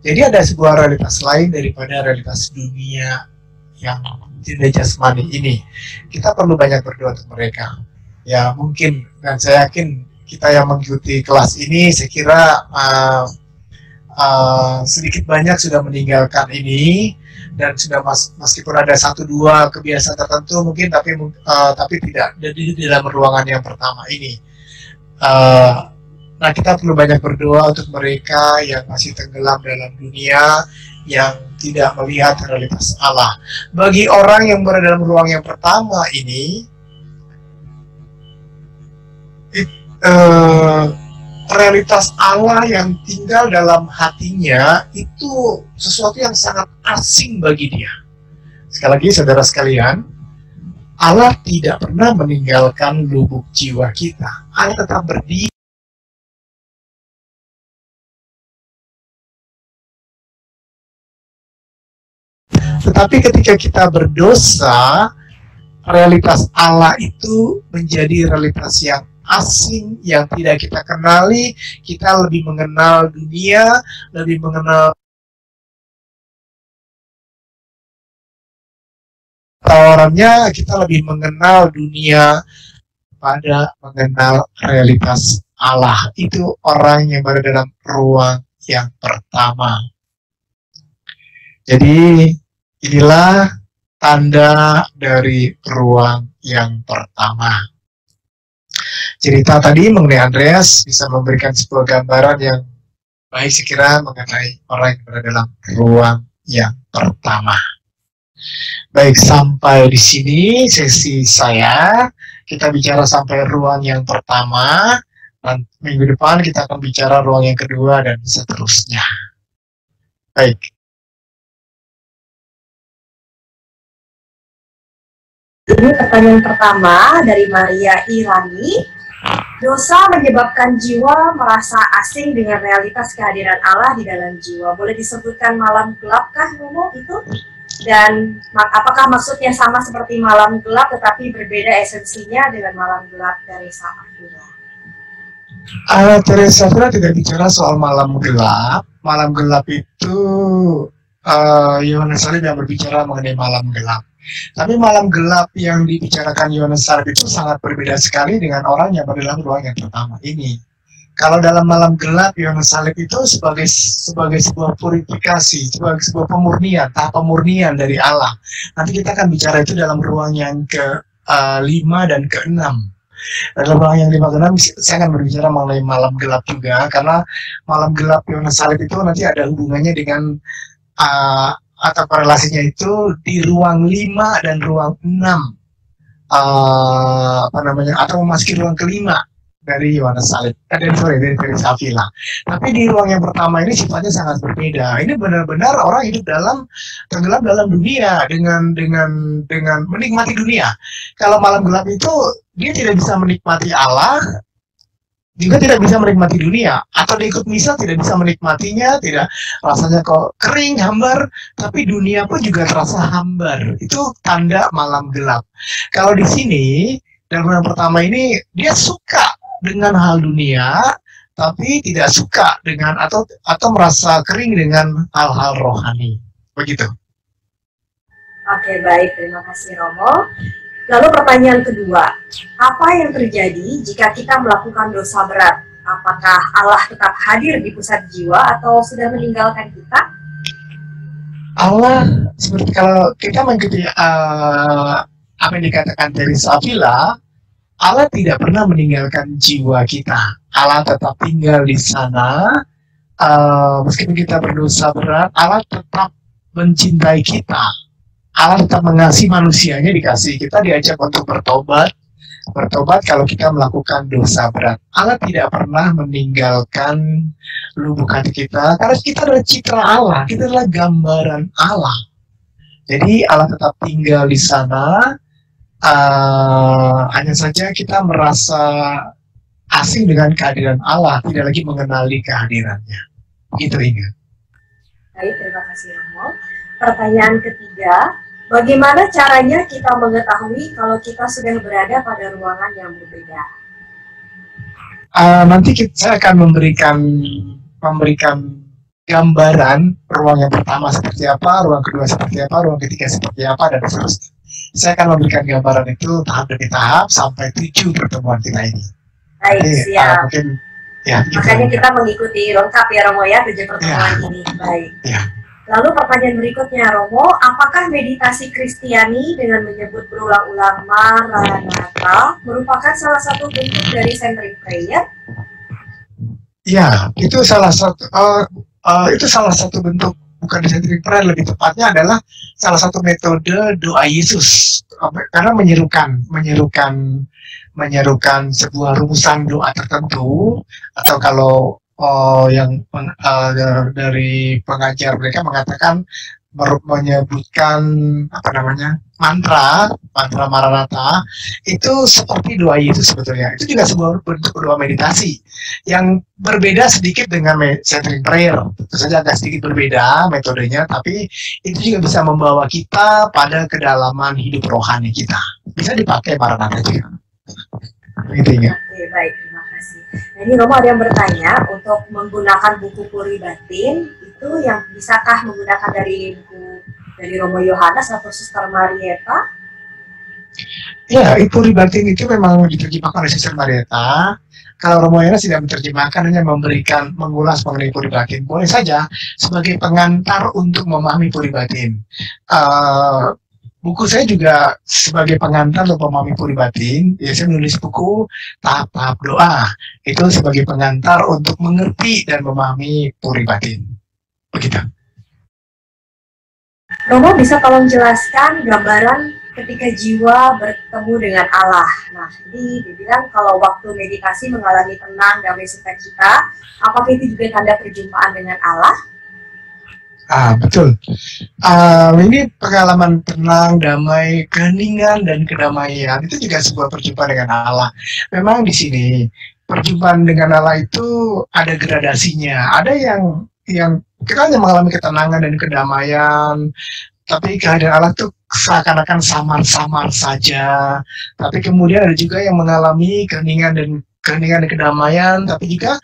Jadi ada sebuah realitas lain daripada realitas dunia yang tidak jasmani ini. Kita perlu banyak berdoa untuk mereka. Ya mungkin, dan saya yakin kita yang mengikuti kelas ini, saya kira sedikit banyak sudah meninggalkan ini, dan sudah meskipun ada 1-2 kebiasaan tertentu mungkin, tapi tidak di dalam ruangan yang pertama ini. Nah, kita perlu banyak berdoa untuk mereka yang masih tenggelam dalam dunia, yang tidak melihat realitas Allah. Bagi orang yang berada dalam ruang yang pertama ini, realitas Allah yang tinggal dalam hatinya itu sesuatu yang sangat asing bagi dia. Sekali lagi saudara sekalian, Allah tidak pernah meninggalkan lubuk jiwa kita. Allah tetap berdiri. Tetapi ketika kita berdosa, realitas Allah itu menjadi realitas yang asing, yang tidak kita kenali. Kita lebih mengenal dunia, lebih mengenal tawarannya kita lebih mengenal dunia pada mengenal realitas Allah. Itu orang yang berada dalam ruang yang pertama. Jadi inilah tanda dari ruang yang pertama. Cerita tadi mengenai Andreas bisa memberikan sebuah gambaran yang baik sekira mengenai orang yang berada dalam ruang yang pertama. Baik, sampai di sini sesi saya. Kita bicara sampai ruang yang pertama, dan minggu depan kita akan bicara ruang yang kedua dan seterusnya. Baik. Ini pertanyaan pertama dari Maria Irani. Dosa menyebabkan jiwa merasa asing dengan realitas kehadiran Allah di dalam jiwa. Boleh disebutkan malam gelapkah, Romo, itu? Dan apakah maksudnya sama seperti malam gelap tetapi berbeda esensinya dengan malam gelap dari Safira? Teresa Safira tidak bicara soal malam gelap. Malam gelap itu Yohanes Salib yang berbicara mengenai malam gelap. Tapi malam gelap yang dibicarakan Yohanes Salib itu sangat berbeda sekali dengan orang yang berada dalam ruang yang pertama ini. Kalau dalam malam gelap, Yohanes Salib itu sebagai sebuah purifikasi, sebagai sebuah pemurnian, tahap pemurnian dari Allah. Nanti kita akan bicara itu dalam ruang yang ke-5 dan ke-6. Dalam ruang yang 5 ke 6, saya akan berbicara mengenai malam gelap juga, karena malam gelap Yohanes Salib itu nanti ada hubungannya dengan atau korelasinya itu di ruang 5 dan ruang 6. Atau memasuki ruang ke-5 dari Yohanes Salib, dari Teresa Avila. Tapi di ruang yang pertama ini sifatnya sangat berbeda. Ini benar-benar orang hidup tenggelam dalam dunia dengan menikmati dunia. Kalau malam gelap itu dia tidak bisa menikmati Allah, juga tidak bisa menikmati dunia, atau dia ikut misa tidak bisa menikmatinya, tidak, rasanya kok kering, hambar, tapi dunia pun juga terasa hambar. Itu tanda malam gelap. Kalau di sini dalam ruang pertama ini dia suka dengan hal dunia, tapi tidak suka dengan atau merasa kering dengan hal-hal rohani. Begitu. Oke, baik. Terima kasih, Romo. Lalu pertanyaan kedua, apa yang terjadi jika kita melakukan dosa berat? Apakah Allah tetap hadir di pusat jiwa atau sudah meninggalkan kita? Allah, seperti kalau kita mengikuti apa yang dikatakan Teresa Avila, Allah tidak pernah meninggalkan jiwa kita. Allah tetap tinggal di sana. Meskipun kita berdosa berat, Allah tetap mencintai kita. Allah tetap mengasihi manusianya, kita diajak untuk bertobat kalau kita melakukan dosa berat. Allah tidak pernah meninggalkan lubuk hati kita, karena kita adalah citra Allah, kita adalah gambaran Allah. Jadi Allah tetap tinggal di sana. Hanya saja kita merasa asing dengan kehadiran Allah, tidak lagi mengenali kehadirannya. Gitu, Inga. Baik, terima kasih, Romo. Pertanyaan ketiga, bagaimana caranya kita mengetahui kalau kita sudah berada pada ruangan yang berbeda? Nanti saya akan memberikan gambaran ruang yang pertama seperti apa, ruang kedua seperti apa, ruang ketiga seperti apa, dan seterusnya. Saya akan memberikan gambaran itu tahap demi tahap sampai 7 pertemuan kita ini. Baik, siap. Mungkin, ya, makanya kita mengikuti lengkap ya, Romo, ya, 7 pertemuan ini. Baik. Ya. Lalu pertanyaan berikutnya, Romo, apakah meditasi Kristiani dengan menyebut berulang-ulang Maranatha merupakan salah satu bentuk dari centering prayer? Ya, itu salah satu bentuk, bukan centering prayer, lebih tepatnya adalah salah satu metode doa Yesus, karena menyerukan sebuah rumusan doa tertentu, atau kalau yang dari pengajar mereka mengatakan menyebutkan mantra Maranatha itu seperti doa Yesus sebetulnya. Itu juga sebuah bentuk doa meditasi yang berbeda sedikit dengan centering prayer. Tentu saja agak sedikit berbeda metodenya, tapi itu juga bisa membawa kita pada kedalaman hidup rohani kita. Bisa dipakai Maranatha juga. Intinya. Oke, baik, terima kasih. Nah, ini Romo ada yang bertanya, untuk menggunakan buku Puri Batin itu yang bisakah menggunakan dari Romo Yohanes atau Suster Marieta, Ya, puri batin itu memang diterjemahkan oleh Sister Marieta. Kalau Romo Yohanes tidak menerjemahkan, hanya memberikan mengulas mengenai puri batin. Boleh saja sebagai pengantar untuk memahami puri batin. Buku saya juga sebagai pengantar untuk memahami puri batin. Ya, saya menulis buku tahap-tahap doa. Itu sebagai pengantar untuk mengerti dan memahami puri batin. Begitu. Romo bisa tolong jelaskan gambaran ketika jiwa bertemu dengan Allah. Nah, ini dibilang kalau waktu meditasi mengalami tenang, damai, sukacita, apakah itu juga tanda perjumpaan dengan Allah? Betul. Ini pengalaman tenang, damai, keheningan, dan kedamaian itu juga sebuah perjumpaan dengan Allah. Memang di sini perjumpaan dengan Allah itu ada gradasinya. Ada yang kita hanya mengalami ketenangan dan kedamaian, tapi kehadiran Allah itu seakan-akan samar-samar saja. Tapi kemudian ada juga yang mengalami keheningan dan kedamaian, tapi juga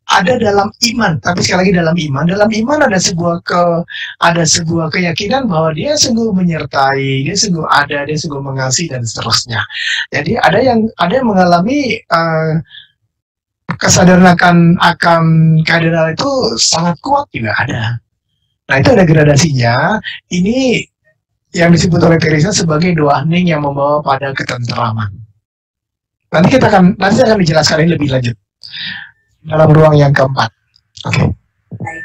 ada dalam iman. Tapi sekali lagi dalam iman ada sebuah keyakinan bahwa Dia sungguh menyertai, Dia sungguh ada, Dia sungguh mengasihi, dan seterusnya. Jadi ada yang mengalami kesadaran akan kehadiran Allah itu sangat kuat juga ada. Nah, itu ada gradasinya. Ini yang disebut oleh Teresa sebagai doa hening yang membawa pada ketenteraman. Nanti akan dijelaskan ini lebih lanjut dalam ruang yang keempat. Oke. Baik.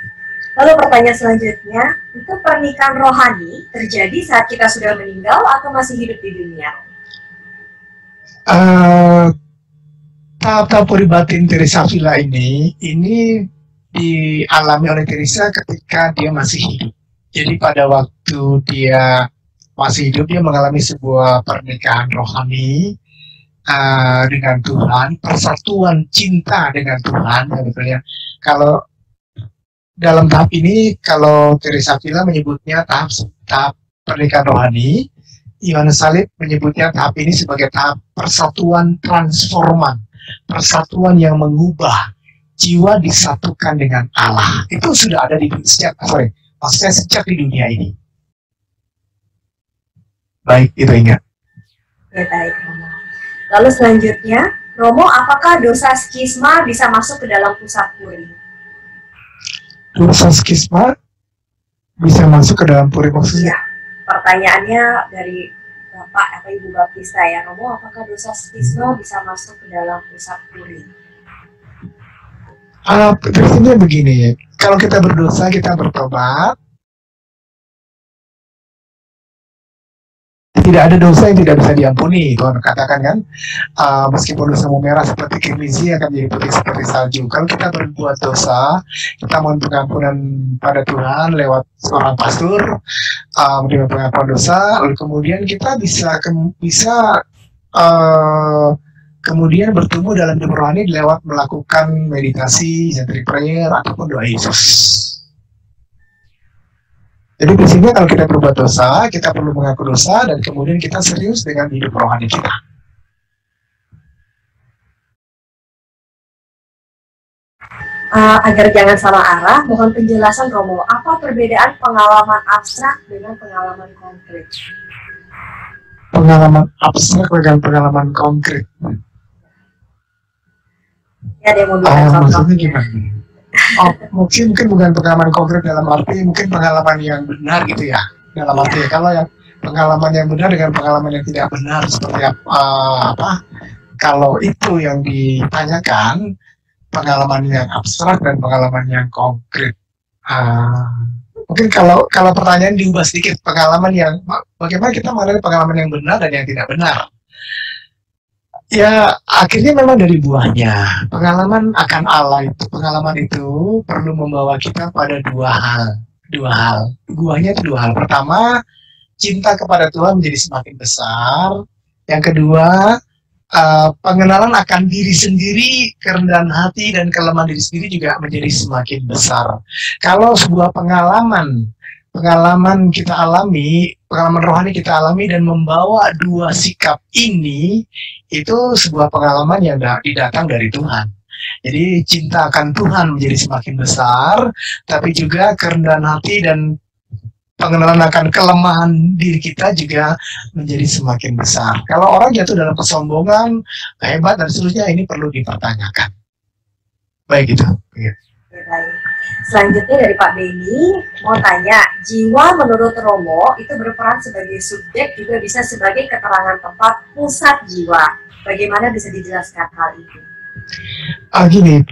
Lalu pertanyaan selanjutnya, itu pernikahan rohani terjadi saat kita sudah meninggal atau masih hidup di dunia? Tahap-tahap puri batin Teresa Avila ini dialami oleh Teresa ketika dia masih hidup. Jadi pada waktu dia masih hidup, dia mengalami sebuah pernikahan rohani dengan Tuhan, persatuan cinta dengan Tuhan. Sebetulnya kalau dalam tahap ini, kalau Teresa Avila menyebutnya tahap pernikahan rohani, Yohanes Salib menyebutnya tahap ini sebagai tahap persatuan transforman, persatuan yang mengubah. Jiwa disatukan dengan Allah. Itu sudah ada sejak di dunia ini. Baik, itu ingat. Ya, baik, Romo. Lalu selanjutnya, Romo, apakah dosa skisma bisa masuk ke dalam pusat puri? Dosa skisma bisa masuk ke dalam puri maksudnya? Ya, pertanyaannya dari Bapak atau Ibu Baptista ya, Romo, apakah dosa skisma bisa masuk ke dalam pusat puri? Prinsipnya begini, kalau kita berdosa, kita bertobat, tidak ada dosa yang tidak bisa diampuni. Tuhan katakan kan, meskipun dosamu merah seperti kirmizi akan menjadi putih seperti salju. Kalau kita berbuat dosa, kita mohon pengampunan pada Tuhan lewat seorang pastor, menerima pengampunan dosa, lalu kemudian kita bisa kemudian bertumbuh dalam hidup rohani lewat melakukan meditasi, centric prayer, ataupun doa Yesus. Jadi prinsipnya kalau kita berbuat dosa, kita perlu mengaku dosa, dan kemudian kita serius dengan hidup rohani kita. Agar jangan salah arah, mohon penjelasan Romo, apa perbedaan pengalaman abstrak dengan pengalaman konkret? Pengalaman abstrak dengan pengalaman konkret. Ya, dia mau bilang maksudnya gimana? Mungkin bukan pengalaman konkret dalam arti mungkin pengalaman yang benar gitu ya. Dalam arti kalau yang pengalaman yang benar dengan pengalaman yang tidak benar seperti apa? Kalau itu yang ditanyakan, pengalaman yang abstrak dan pengalaman yang konkret. Mungkin kalau pertanyaan diubah sedikit, pengalaman yang bagaimana kita mengenai pengalaman yang benar dan yang tidak benar. Ya, akhirnya memang dari buahnya. Pengalaman akan Allah itu, pengalaman itu perlu membawa kita pada dua hal. Buahnya itu dua hal. Pertama, cinta kepada Tuhan menjadi semakin besar. Yang kedua, pengenalan akan diri sendiri, kerendahan hati dan kelemahan diri sendiri juga menjadi semakin besar. Kalau sebuah pengalaman kita alami, pengalaman rohani kita alami dan membawa dua sikap ini, itu sebuah pengalaman yang didatang dari Tuhan. Jadi cinta akan Tuhan menjadi semakin besar, tapi juga kerendahan hati dan pengenalan akan kelemahan diri kita juga menjadi semakin besar. Kalau orang jatuh dalam kesombongan, hebat dan seterusnya, ini perlu dipertanyakan. Baik gitu. Ya. Baik. Selanjutnya dari Pak Beni, mau tanya, jiwa menurut Romo itu berperan sebagai subjek, juga bisa sebagai keterangan tempat pusat jiwa. Bagaimana bisa dijelaskan hal itu? Gini,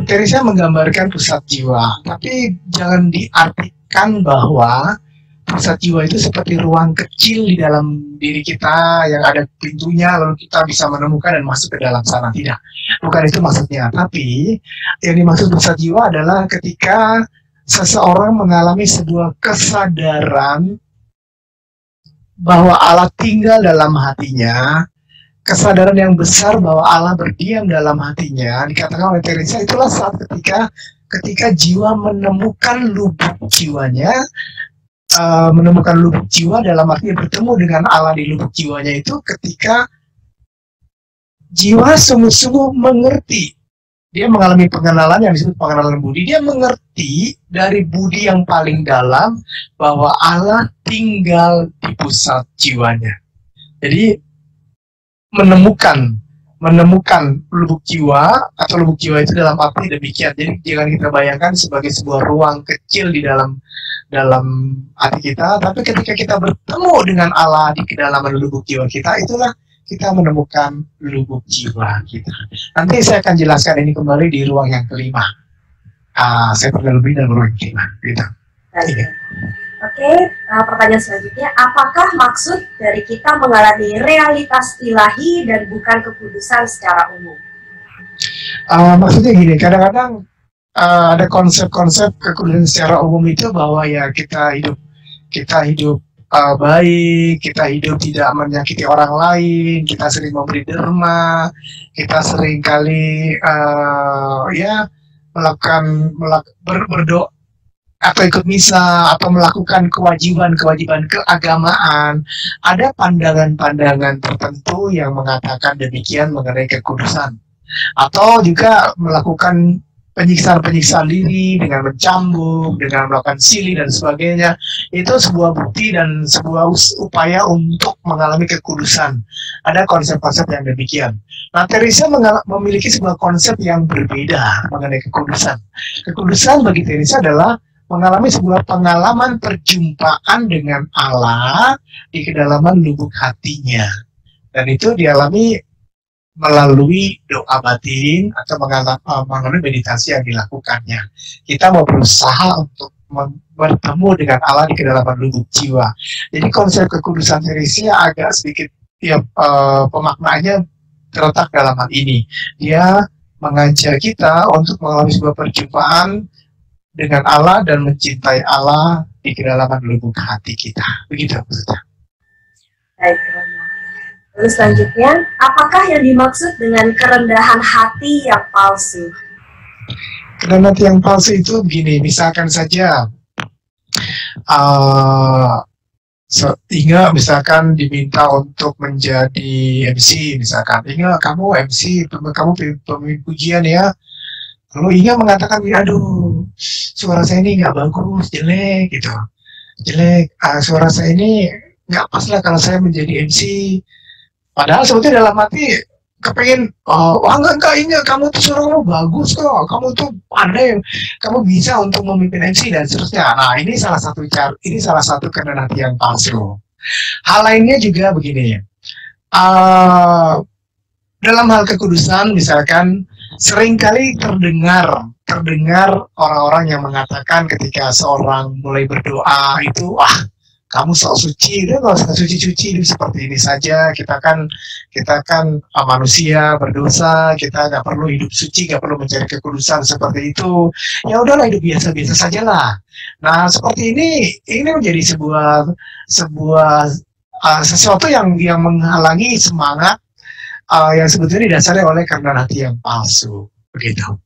Teresa menggambarkan pusat jiwa, tapi jangan diartikan bahwa pusat jiwa itu seperti ruang kecil di dalam diri kita yang ada pintunya, lalu kita bisa menemukan dan masuk ke dalam sana. Tidak, bukan itu maksudnya. Tapi yang dimaksud pusat jiwa adalah ketika seseorang mengalami sebuah kesadaran bahwa Allah tinggal dalam hatinya, kesadaran yang besar bahwa Allah berdiam dalam hatinya, dikatakan oleh Teresa, itulah saat ketika jiwa menemukan lubuk jiwanya, menemukan lubuk jiwa dalam arti bertemu dengan Allah di lubuk jiwanya itu ketika jiwa sungguh-sungguh mengerti. Dia mengalami pengenalan yang disebut pengenalan budi. Dia mengerti dari budi yang paling dalam bahwa Allah tinggal di pusat jiwanya. Jadi menemukan lubuk jiwa, atau lubuk jiwa itu dalam arti demikian. Jadi jangan kita bayangkan sebagai sebuah ruang kecil di dalam hati kita, tapi ketika kita bertemu dengan Allah di kedalaman lubuk jiwa kita, itulah kita menemukan lubuk jiwa kita. Nanti saya akan jelaskan ini kembali di ruang yang kelima. Saya pernah lebih dalam ruang yang kelima. Gitu. Oke, pertanyaan selanjutnya, apakah maksud dari kita mengalami realitas ilahi dan bukan kekudusan secara umum? Maksudnya gini, kadang-kadang ada konsep-konsep kekudusan secara umum itu bahwa ya kita hidup baik, kita hidup tidak menyakiti orang lain, kita sering memberi derma, kita sering kali berdoa atau ikut misa, atau melakukan kewajiban keagamaan. Ada pandangan-pandangan tertentu yang mengatakan demikian mengenai kekudusan. Atau juga melakukan penyiksaan diri dengan mencambuk, dengan melakukan silih dan sebagainya. Itu sebuah bukti dan sebuah upaya untuk mengalami kekudusan. Ada konsep-konsep yang demikian. Nah, Teresa memiliki sebuah konsep yang berbeda mengenai kekudusan. Kekudusan bagi Teresa adalah mengalami sebuah pengalaman perjumpaan dengan Allah di kedalaman lubuk hatinya. Dan itu dialami melalui doa batin atau mengalami meditasi yang dilakukannya. Kita mau berusaha untuk bertemu dengan Allah di kedalaman lubuk jiwa. Jadi konsep kekudusan Teresa agak sedikit pemaknaannya terletak dalam hal ini. Dia mengajak kita untuk mengalami sebuah perjumpaan dengan Allah dan mencintai Allah di kedalaman lubuk hati kita. Begitu maksudnya. Baik, lalu selanjutnya, apakah yang dimaksud dengan kerendahan hati yang palsu? Kerendahan hati yang palsu itu begini, misalkan saja Inga misalkan diminta untuk menjadi MC, misalkan Inga kamu MC, kamu pemimpin pujian ya. Lalu Inga mengatakan, aduh, suara saya ini nggak bagus, jelek gitu. Jelek, suara saya ini nggak pas lah kalau saya menjadi MC. Padahal sebetulnya dalam hati kepengen, enggak Inga, kamu tuh suara kamu bagus kok, kamu tuh pandai, kamu bisa untuk memimpin MC dan seterusnya. Nah, ini salah satu kerendahan hati yang palsu. Hal lainnya juga begini, dalam hal kekudusan misalkan, seringkali terdengar orang-orang yang mengatakan ketika seorang mulai berdoa itu, kamu sok suci, udah nggak usah suci-suci, seperti ini saja. Kita kan manusia berdosa, kita nggak perlu hidup suci, nggak perlu mencari kekudusan seperti itu. Ya udahlah, hidup biasa-biasa saja lah. Nah, seperti ini menjadi sesuatu yang menghalangi semangat yang sebetulnya didasari oleh kerendahan hati yang palsu, begitu.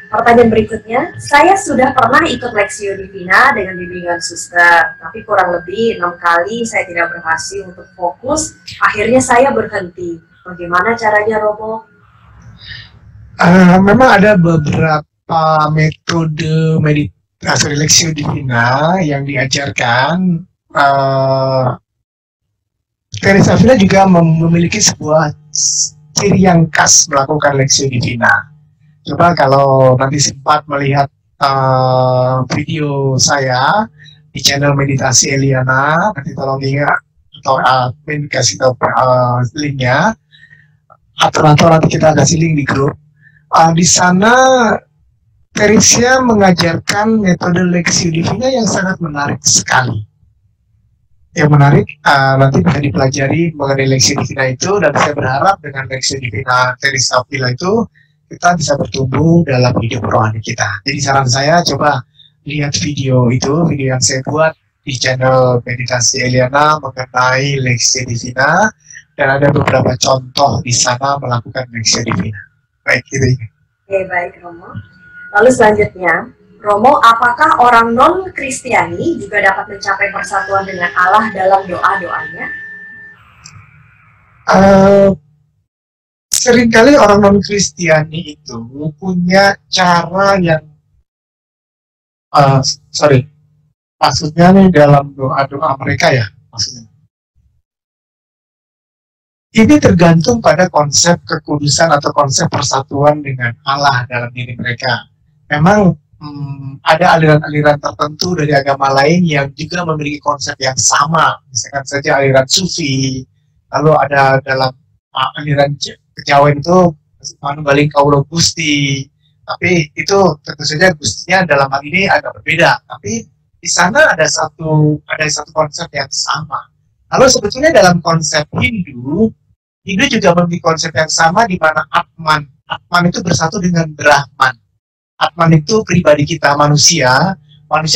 Pertanyaan berikutnya, saya sudah pernah ikut Lexio Divina dengan bimbingan suster, tapi kurang lebih 6 kali saya tidak berhasil untuk fokus, akhirnya saya berhenti. Bagaimana caranya, Romo? Memang ada beberapa beberapa metode meditasi Lectio Divina yang diajarkan, Teresa Avila juga memiliki sebuah ciri yang khas melakukan Lectio Divina. Coba kalau nanti sempat melihat video saya di channel Meditasi Eliana, nanti tolong ingat atau kasih tahu linknya, atau nanti kita kasih link di grup. Di sana Teresa mengajarkan metode Lectio Divina yang sangat menarik sekali. Yang menarik nanti bisa dipelajari mengenai Lectio Divina itu, dan saya berharap dengan Lectio Divina Teresa Avila itu kita bisa bertumbuh dalam hidup rohani kita. Jadi saran saya, coba lihat video itu, video yang saya buat di channel Meditasi Eliana mengenai Lectio Divina, dan ada beberapa contoh di sana melakukan Lectio Divina. Baik, gitu. Oke, baik Romo. Lalu selanjutnya, Romo, apakah orang non-Kristiani juga dapat mencapai persatuan dengan Allah dalam doa-doanya? Seringkali orang non-Kristiani itu punya cara yang maksudnya nih dalam doa-doa mereka ya, maksudnya. Ini tergantung pada konsep kekudusan atau konsep persatuan dengan Allah dalam diri mereka. Memang ada aliran-aliran tertentu dari agama lain yang juga memiliki konsep yang sama. Misalkan saja aliran Sufi, lalu ada dalam aliran kejawen itu Manunggaling Kaulo Gusti. Tapi itu tentu saja Gustinya dalam hal ini agak berbeda. Tapi di sana ada satu konsep yang sama. Lalu sebetulnya dalam konsep Hindu juga memiliki konsep yang sama, di mana Atman itu bersatu dengan Brahman. Atman itu pribadi kita, manusia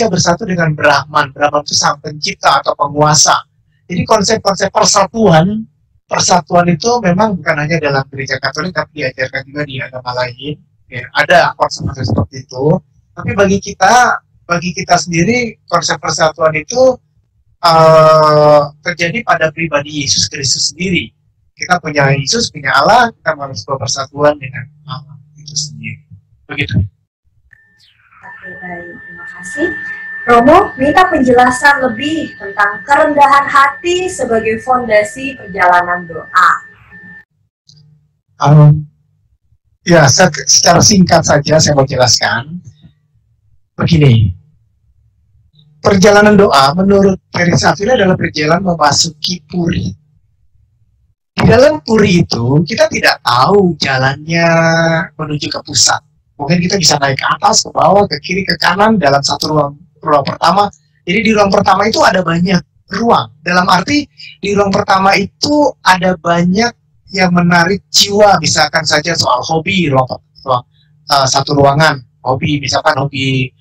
bersatu dengan Brahman itu sang pencipta atau penguasa. Jadi konsep-konsep persatuan itu memang bukan hanya dalam gereja Katolik, tapi diajarkan juga di agama lain. Ya, ada konsep-konsep seperti itu. Tapi bagi kita sendiri, konsep persatuan itu terjadi pada pribadi Yesus Kristus sendiri. Kita punya Yesus, punya Allah, kita harus bersatuan dengan Allah itu sendiri. Begitu. Oke, baik, terima kasih. Romo, minta penjelasan lebih tentang kerendahan hati sebagai fondasi perjalanan doa. Ya, secara singkat saja saya mau jelaskan. Begini, perjalanan doa menurut Teresa Avila adalah perjalanan memasuki puri. Di dalam puri itu kita tidak tahu jalannya menuju ke pusat. Mungkin kita bisa naik ke atas, ke bawah, ke kiri, ke kanan dalam satu ruang pertama. Jadi di ruang pertama itu ada banyak ruang. Dalam arti di ruang pertama itu ada banyak yang menarik jiwa. Misalkan saja soal hobi, satu ruangan hobi, misalkan hobi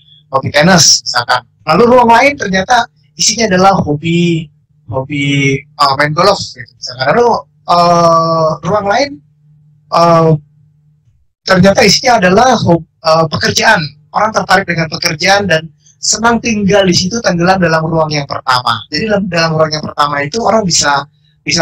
tenis, misalkan. Lalu ruang lain ternyata isinya adalah hobi main golf, gitu. Misalkan. Lalu ruang lain ternyata isinya adalah pekerjaan. Orang tertarik dengan pekerjaan dan senang tinggal di situ, tenggelam dalam ruang yang pertama. Jadi dalam ruang yang pertama itu orang bisa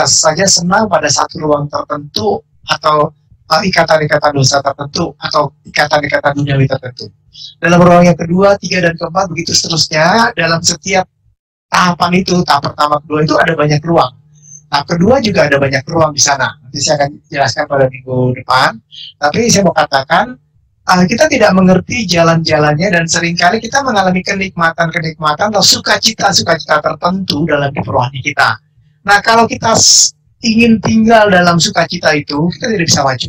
saja senang pada satu ruang tertentu, atau ikatan-ikatan dosa tertentu, atau ikatan-ikatan duniawi tertentu. Dalam ruang yang kedua, tiga, dan keempat, begitu seterusnya. Dalam setiap tahapan itu, tahap pertama, kedua itu ada banyak ruang. Tahap kedua juga ada banyak ruang di sana. Nanti saya akan jelaskan pada minggu depan. Tapi saya mau katakan, kita tidak mengerti jalan-jalannya, dan seringkali kita mengalami kenikmatan atau sukacita tertentu dalam hidup rohani kita. Nah, kalau kita ingin tinggal dalam sukacita itu, kita tidak bisa maju.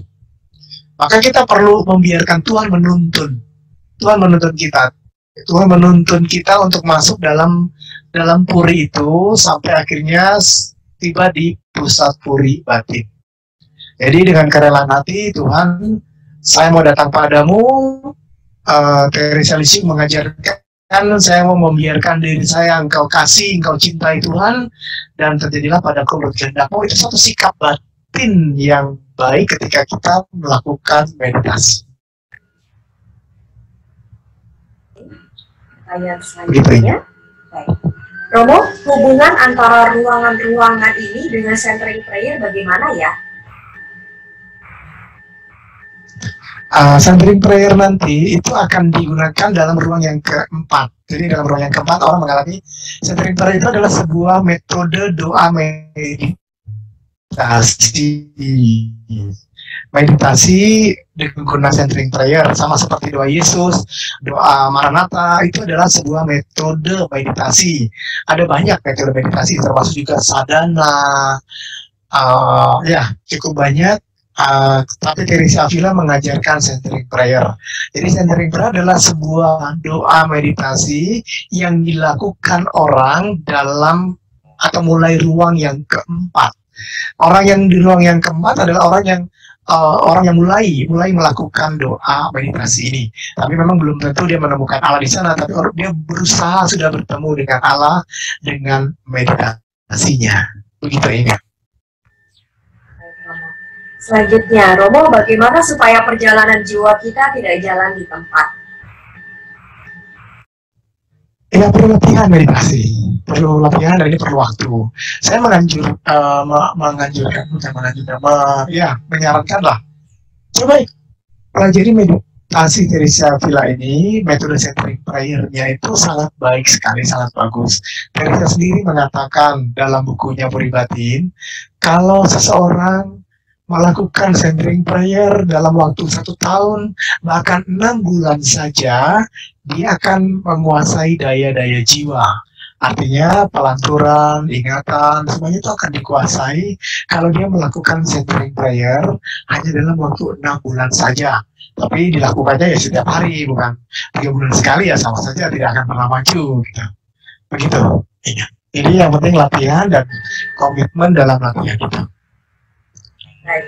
Maka kita perlu membiarkan Tuhan menuntun. Tuhan menuntun kita untuk masuk dalam puri itu, sampai akhirnya tiba di pusat puri batin. Jadi dengan kerelaan hati, Tuhan, saya mau datang padamu. Teresa Lisieux mengajarkan, saya mau membiarkan diri saya, engkau kasih, engkau cintai Tuhan, dan terjadilah padaku menurut kehendakmu. Itu satu sikap batin yang baik ketika kita melakukan meditasi. Pertanyaan selanjutnya. Baik. Romo, hubungan antara ruangan-ruangan ini dengan centering prayer bagaimana ya? Centering prayer nanti itu akan digunakan dalam ruang yang keempat. Jadi dalam ruang yang keempat orang mengalami centering prayer itu adalah sebuah metode doa meditasi. Meditasi dengan guna centering prayer sama seperti doa Yesus, doa Maranatha itu adalah sebuah metode meditasi. Ada banyak metode meditasi termasuk juga sadhana. Ya cukup banyak. Tapi Teresa Avila mengajarkan centering prayer. Jadi centering prayer adalah sebuah doa meditasi yang dilakukan orang dalam atau mulai ruang yang keempat. Orang yang di ruang yang keempat adalah orang yang mulai melakukan doa meditasi ini. Tapi memang belum tentu dia menemukan Allah di sana, tapi dia berusaha sudah bertemu dengan Allah dengan meditasinya. Begitu ya. Selanjutnya, Romo, bagaimana supaya perjalanan jiwa kita tidak jalan di tempat? Ya perlu latihan meditasi, perlu latihan dan ini perlu waktu. Saya menyarankan lah, coba pelajari meditasi Teresa Avila ini, metode centering prayer-nya itu sangat baik sekali, sangat bagus. Teresa sendiri mengatakan dalam bukunya Puri Batin, kalau seseorang melakukan centering prayer dalam waktu 1 tahun, bahkan 6 bulan saja, dia akan menguasai daya-daya jiwa. Artinya pelanturan, ingatan, semuanya itu akan dikuasai kalau dia melakukan centering prayer hanya dalam waktu 6 bulan saja. Tapi dilakukannya ya setiap hari, bukan 3 bulan sekali ya, sama saja tidak akan pernah maju. Gitu. Begitu. Jadi yang penting latihan dan komitmen dalam latihan itu. Baik.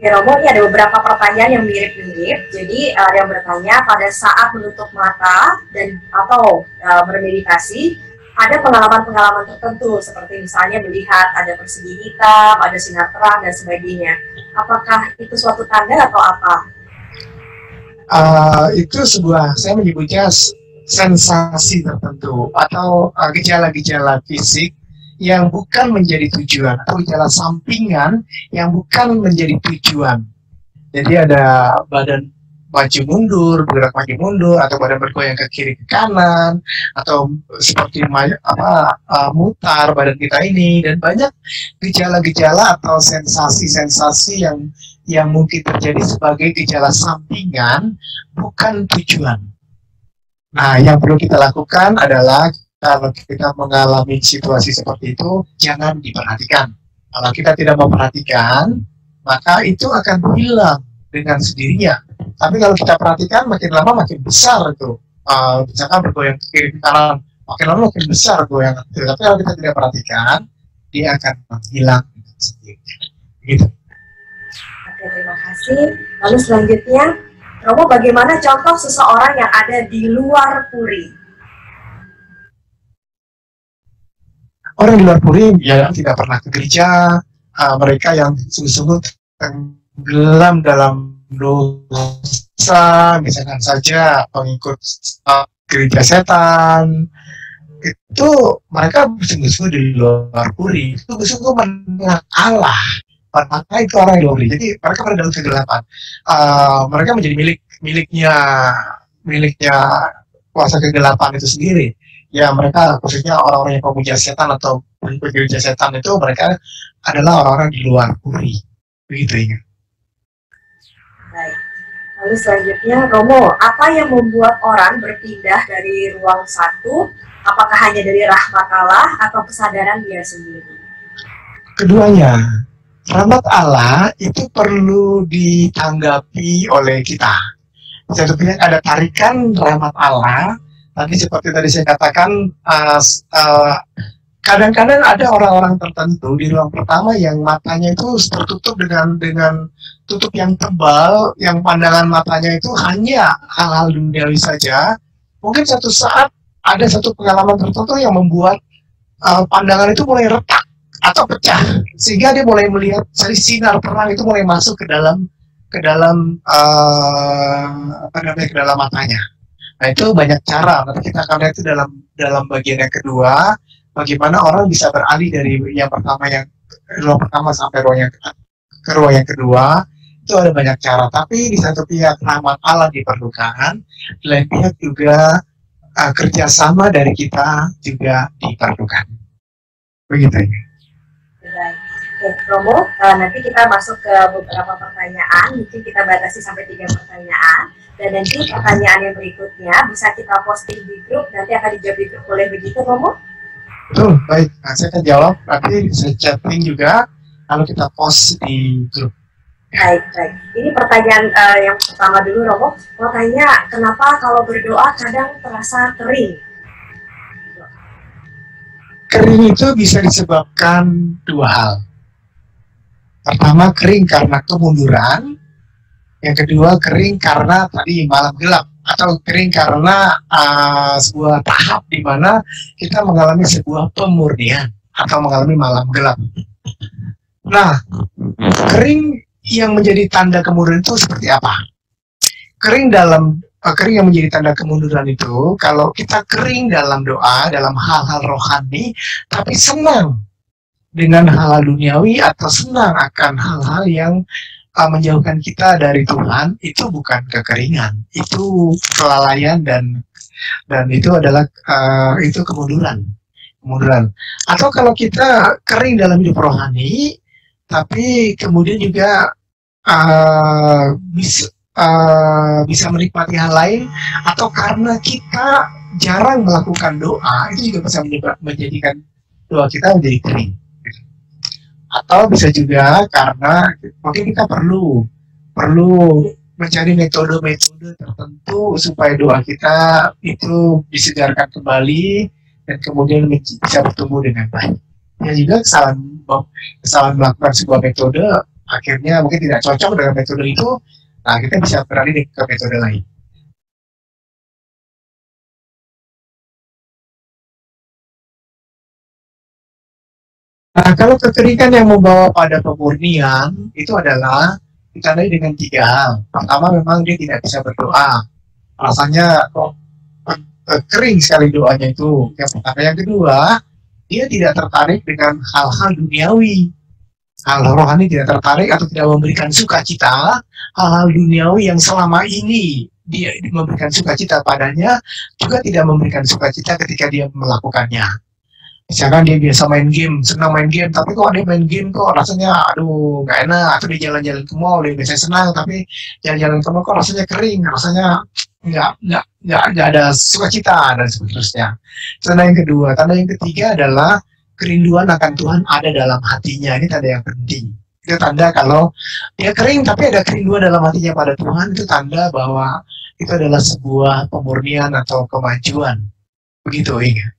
Ya Romo, ini ada beberapa pertanyaan yang mirip-mirip. Jadi ada yang bertanya pada saat menutup mata dan atau bermeditasi, ada pengalaman-pengalaman tertentu seperti misalnya melihat ada persegi hitam, ada sinar terang dan sebagainya. Apakah itu suatu tanda atau apa? Itu saya menyebutnya sensasi tertentu atau gejala-gejala fisik yang bukan menjadi tujuan, atau gejala sampingan yang bukan menjadi tujuan. Jadi ada badan maju mundur, bergerak maju mundur, atau badan bergoyang ke kiri ke kanan, atau seperti mutar badan kita ini, dan banyak gejala-gejala atau sensasi-sensasi yang mungkin terjadi sebagai gejala sampingan, bukan tujuan. Nah, yang perlu kita lakukan adalah kalau kita mengalami situasi seperti itu, jangan diperhatikan. Kalau kita tidak memperhatikan, maka itu akan hilang dengan sendirinya. Tapi kalau kita perhatikan, makin lama makin besar itu. Misalkan bergoyang ke kiri ke kanan, makin lama makin besar goyangan itu. Tapi kalau kita tidak perhatikan, dia akan menghilang dengan sendirinya. Gitu. Oke, terima kasih. Lalu selanjutnya, Romo, bagaimana contoh seseorang yang ada di luar puri? Orang di luar puri ya tidak pernah ke gereja, mereka yang sungguh-sungguh tenggelam dalam dosa, misalkan saja pengikut gereja setan, itu mereka sungguh-sungguh di luar puri, sungguh-sungguh menolak Allah, maka itu orang di luar puri. Jadi mereka pada dalam kegelapan, mereka menjadi miliknya kuasa kegelapan itu sendiri. Ya mereka khususnya orang-orang yang pemuja setan atau pengikut gereja setan itu mereka adalah orang-orang di luar puri. Begitu ya. Baik. Lalu selanjutnya, Romo, apa yang membuat orang berpindah dari ruang satu? Apakah hanya dari rahmat Allah atau kesadaran dia sendiri? Keduanya. Rahmat Allah itu perlu ditanggapi oleh kita. Satu pihak ada tarikan rahmat Allah. Tadi seperti tadi saya katakan, kadang-kadang ada orang-orang tertentu di ruang pertama yang matanya itu tertutup dengan tutup yang tebal, yang pandangan matanya itu hanya hal-hal duniawi saja. Mungkin satu saat ada satu pengalaman tertentu yang membuat pandangan itu mulai retak atau pecah, sehingga dia mulai melihat sinar terang itu mulai masuk ke dalam matanya. Nah itu banyak cara, nanti kita akan lihat itu dalam bagian yang kedua, bagaimana orang bisa beralih dari yang pertama ruang pertama sampai ruang yang kedua, Itu ada banyak cara, tapi di satu pihak rahmat Allah diperlukan, di lain pihak juga kerjasama dari kita juga diperlukan. Begitu ya. Oke, Romo, nanti kita masuk ke beberapa pertanyaan, mungkin kita batasi sampai 3 pertanyaan, dan nanti pertanyaan yang berikutnya bisa kita posting di grup, nanti akan dijawab di grup, boleh begitu, Romo? Betul, baik. Nah, saya akan jawab, nanti bisa chatting juga kalau kita post di grup. Baik. Ini pertanyaan yang pertama dulu, Romo. Mau tanya, kenapa kalau berdoa kadang terasa kering? Kering itu bisa disebabkan 2 hal. Pertama, kering karena kemunduran. Yang kedua, kering karena tadi malam gelap. Atau kering karena sebuah tahap di mana kita mengalami sebuah pemurnian. Atau mengalami malam gelap. Nah, kering yang menjadi tanda kemunduran itu seperti apa? Kering yang menjadi tanda kemunduran itu, kalau kita kering dalam doa, dalam hal-hal rohani, tapi senang dengan hal-hal duniawi atau senang akan hal-hal yang menjauhkan kita dari Tuhan, itu bukan kekeringan, itu kelalaian dan itu adalah itu kemunduran. Atau kalau kita kering dalam hidup rohani, tapi kemudian juga bisa menikmati hal lain, atau karena kita jarang melakukan doa, itu juga bisa menjadikan doa kita menjadi kering. Atau bisa juga karena mungkin kita perlu mencari metode-metode tertentu supaya doa kita itu disegarkan kembali dan kemudian bisa bertumbuh dengan baik. Ya juga kesalahan melakukan sebuah metode akhirnya mungkin tidak cocok dengan metode itu, nah kita bisa beralih ke metode lain. Nah, kalau kekeringan yang membawa pada pemurnian itu adalah ditandai dengan 3 hal. Pertama, memang dia tidak bisa berdoa. Rasanya kok kering sekali doanya itu. Yang pertama. Yang kedua, dia tidak tertarik dengan hal-hal duniawi. Hal rohani tidak tertarik atau tidak memberikan sukacita. Hal-hal duniawi yang selama ini dia memberikan sukacita padanya juga tidak memberikan sukacita ketika dia melakukannya. Misalkan dia biasa main game, senang main game, tapi kok dia main game kok rasanya aduh nggak enak. Atau dia jalan-jalan ke mall, dia biasa senang, tapi jalan-jalan ke mall kok rasanya kering, rasanya nggak ada sukacita dan seterusnya. Tanda yang kedua. Tanda yang ketiga adalah kerinduan akan Tuhan ada dalam hatinya. Ini tanda yang penting. Itu tanda kalau dia kering tapi ada kerinduan dalam hatinya pada Tuhan, itu tanda bahwa itu adalah sebuah pemurnian atau kemajuan. Begitu, Inga.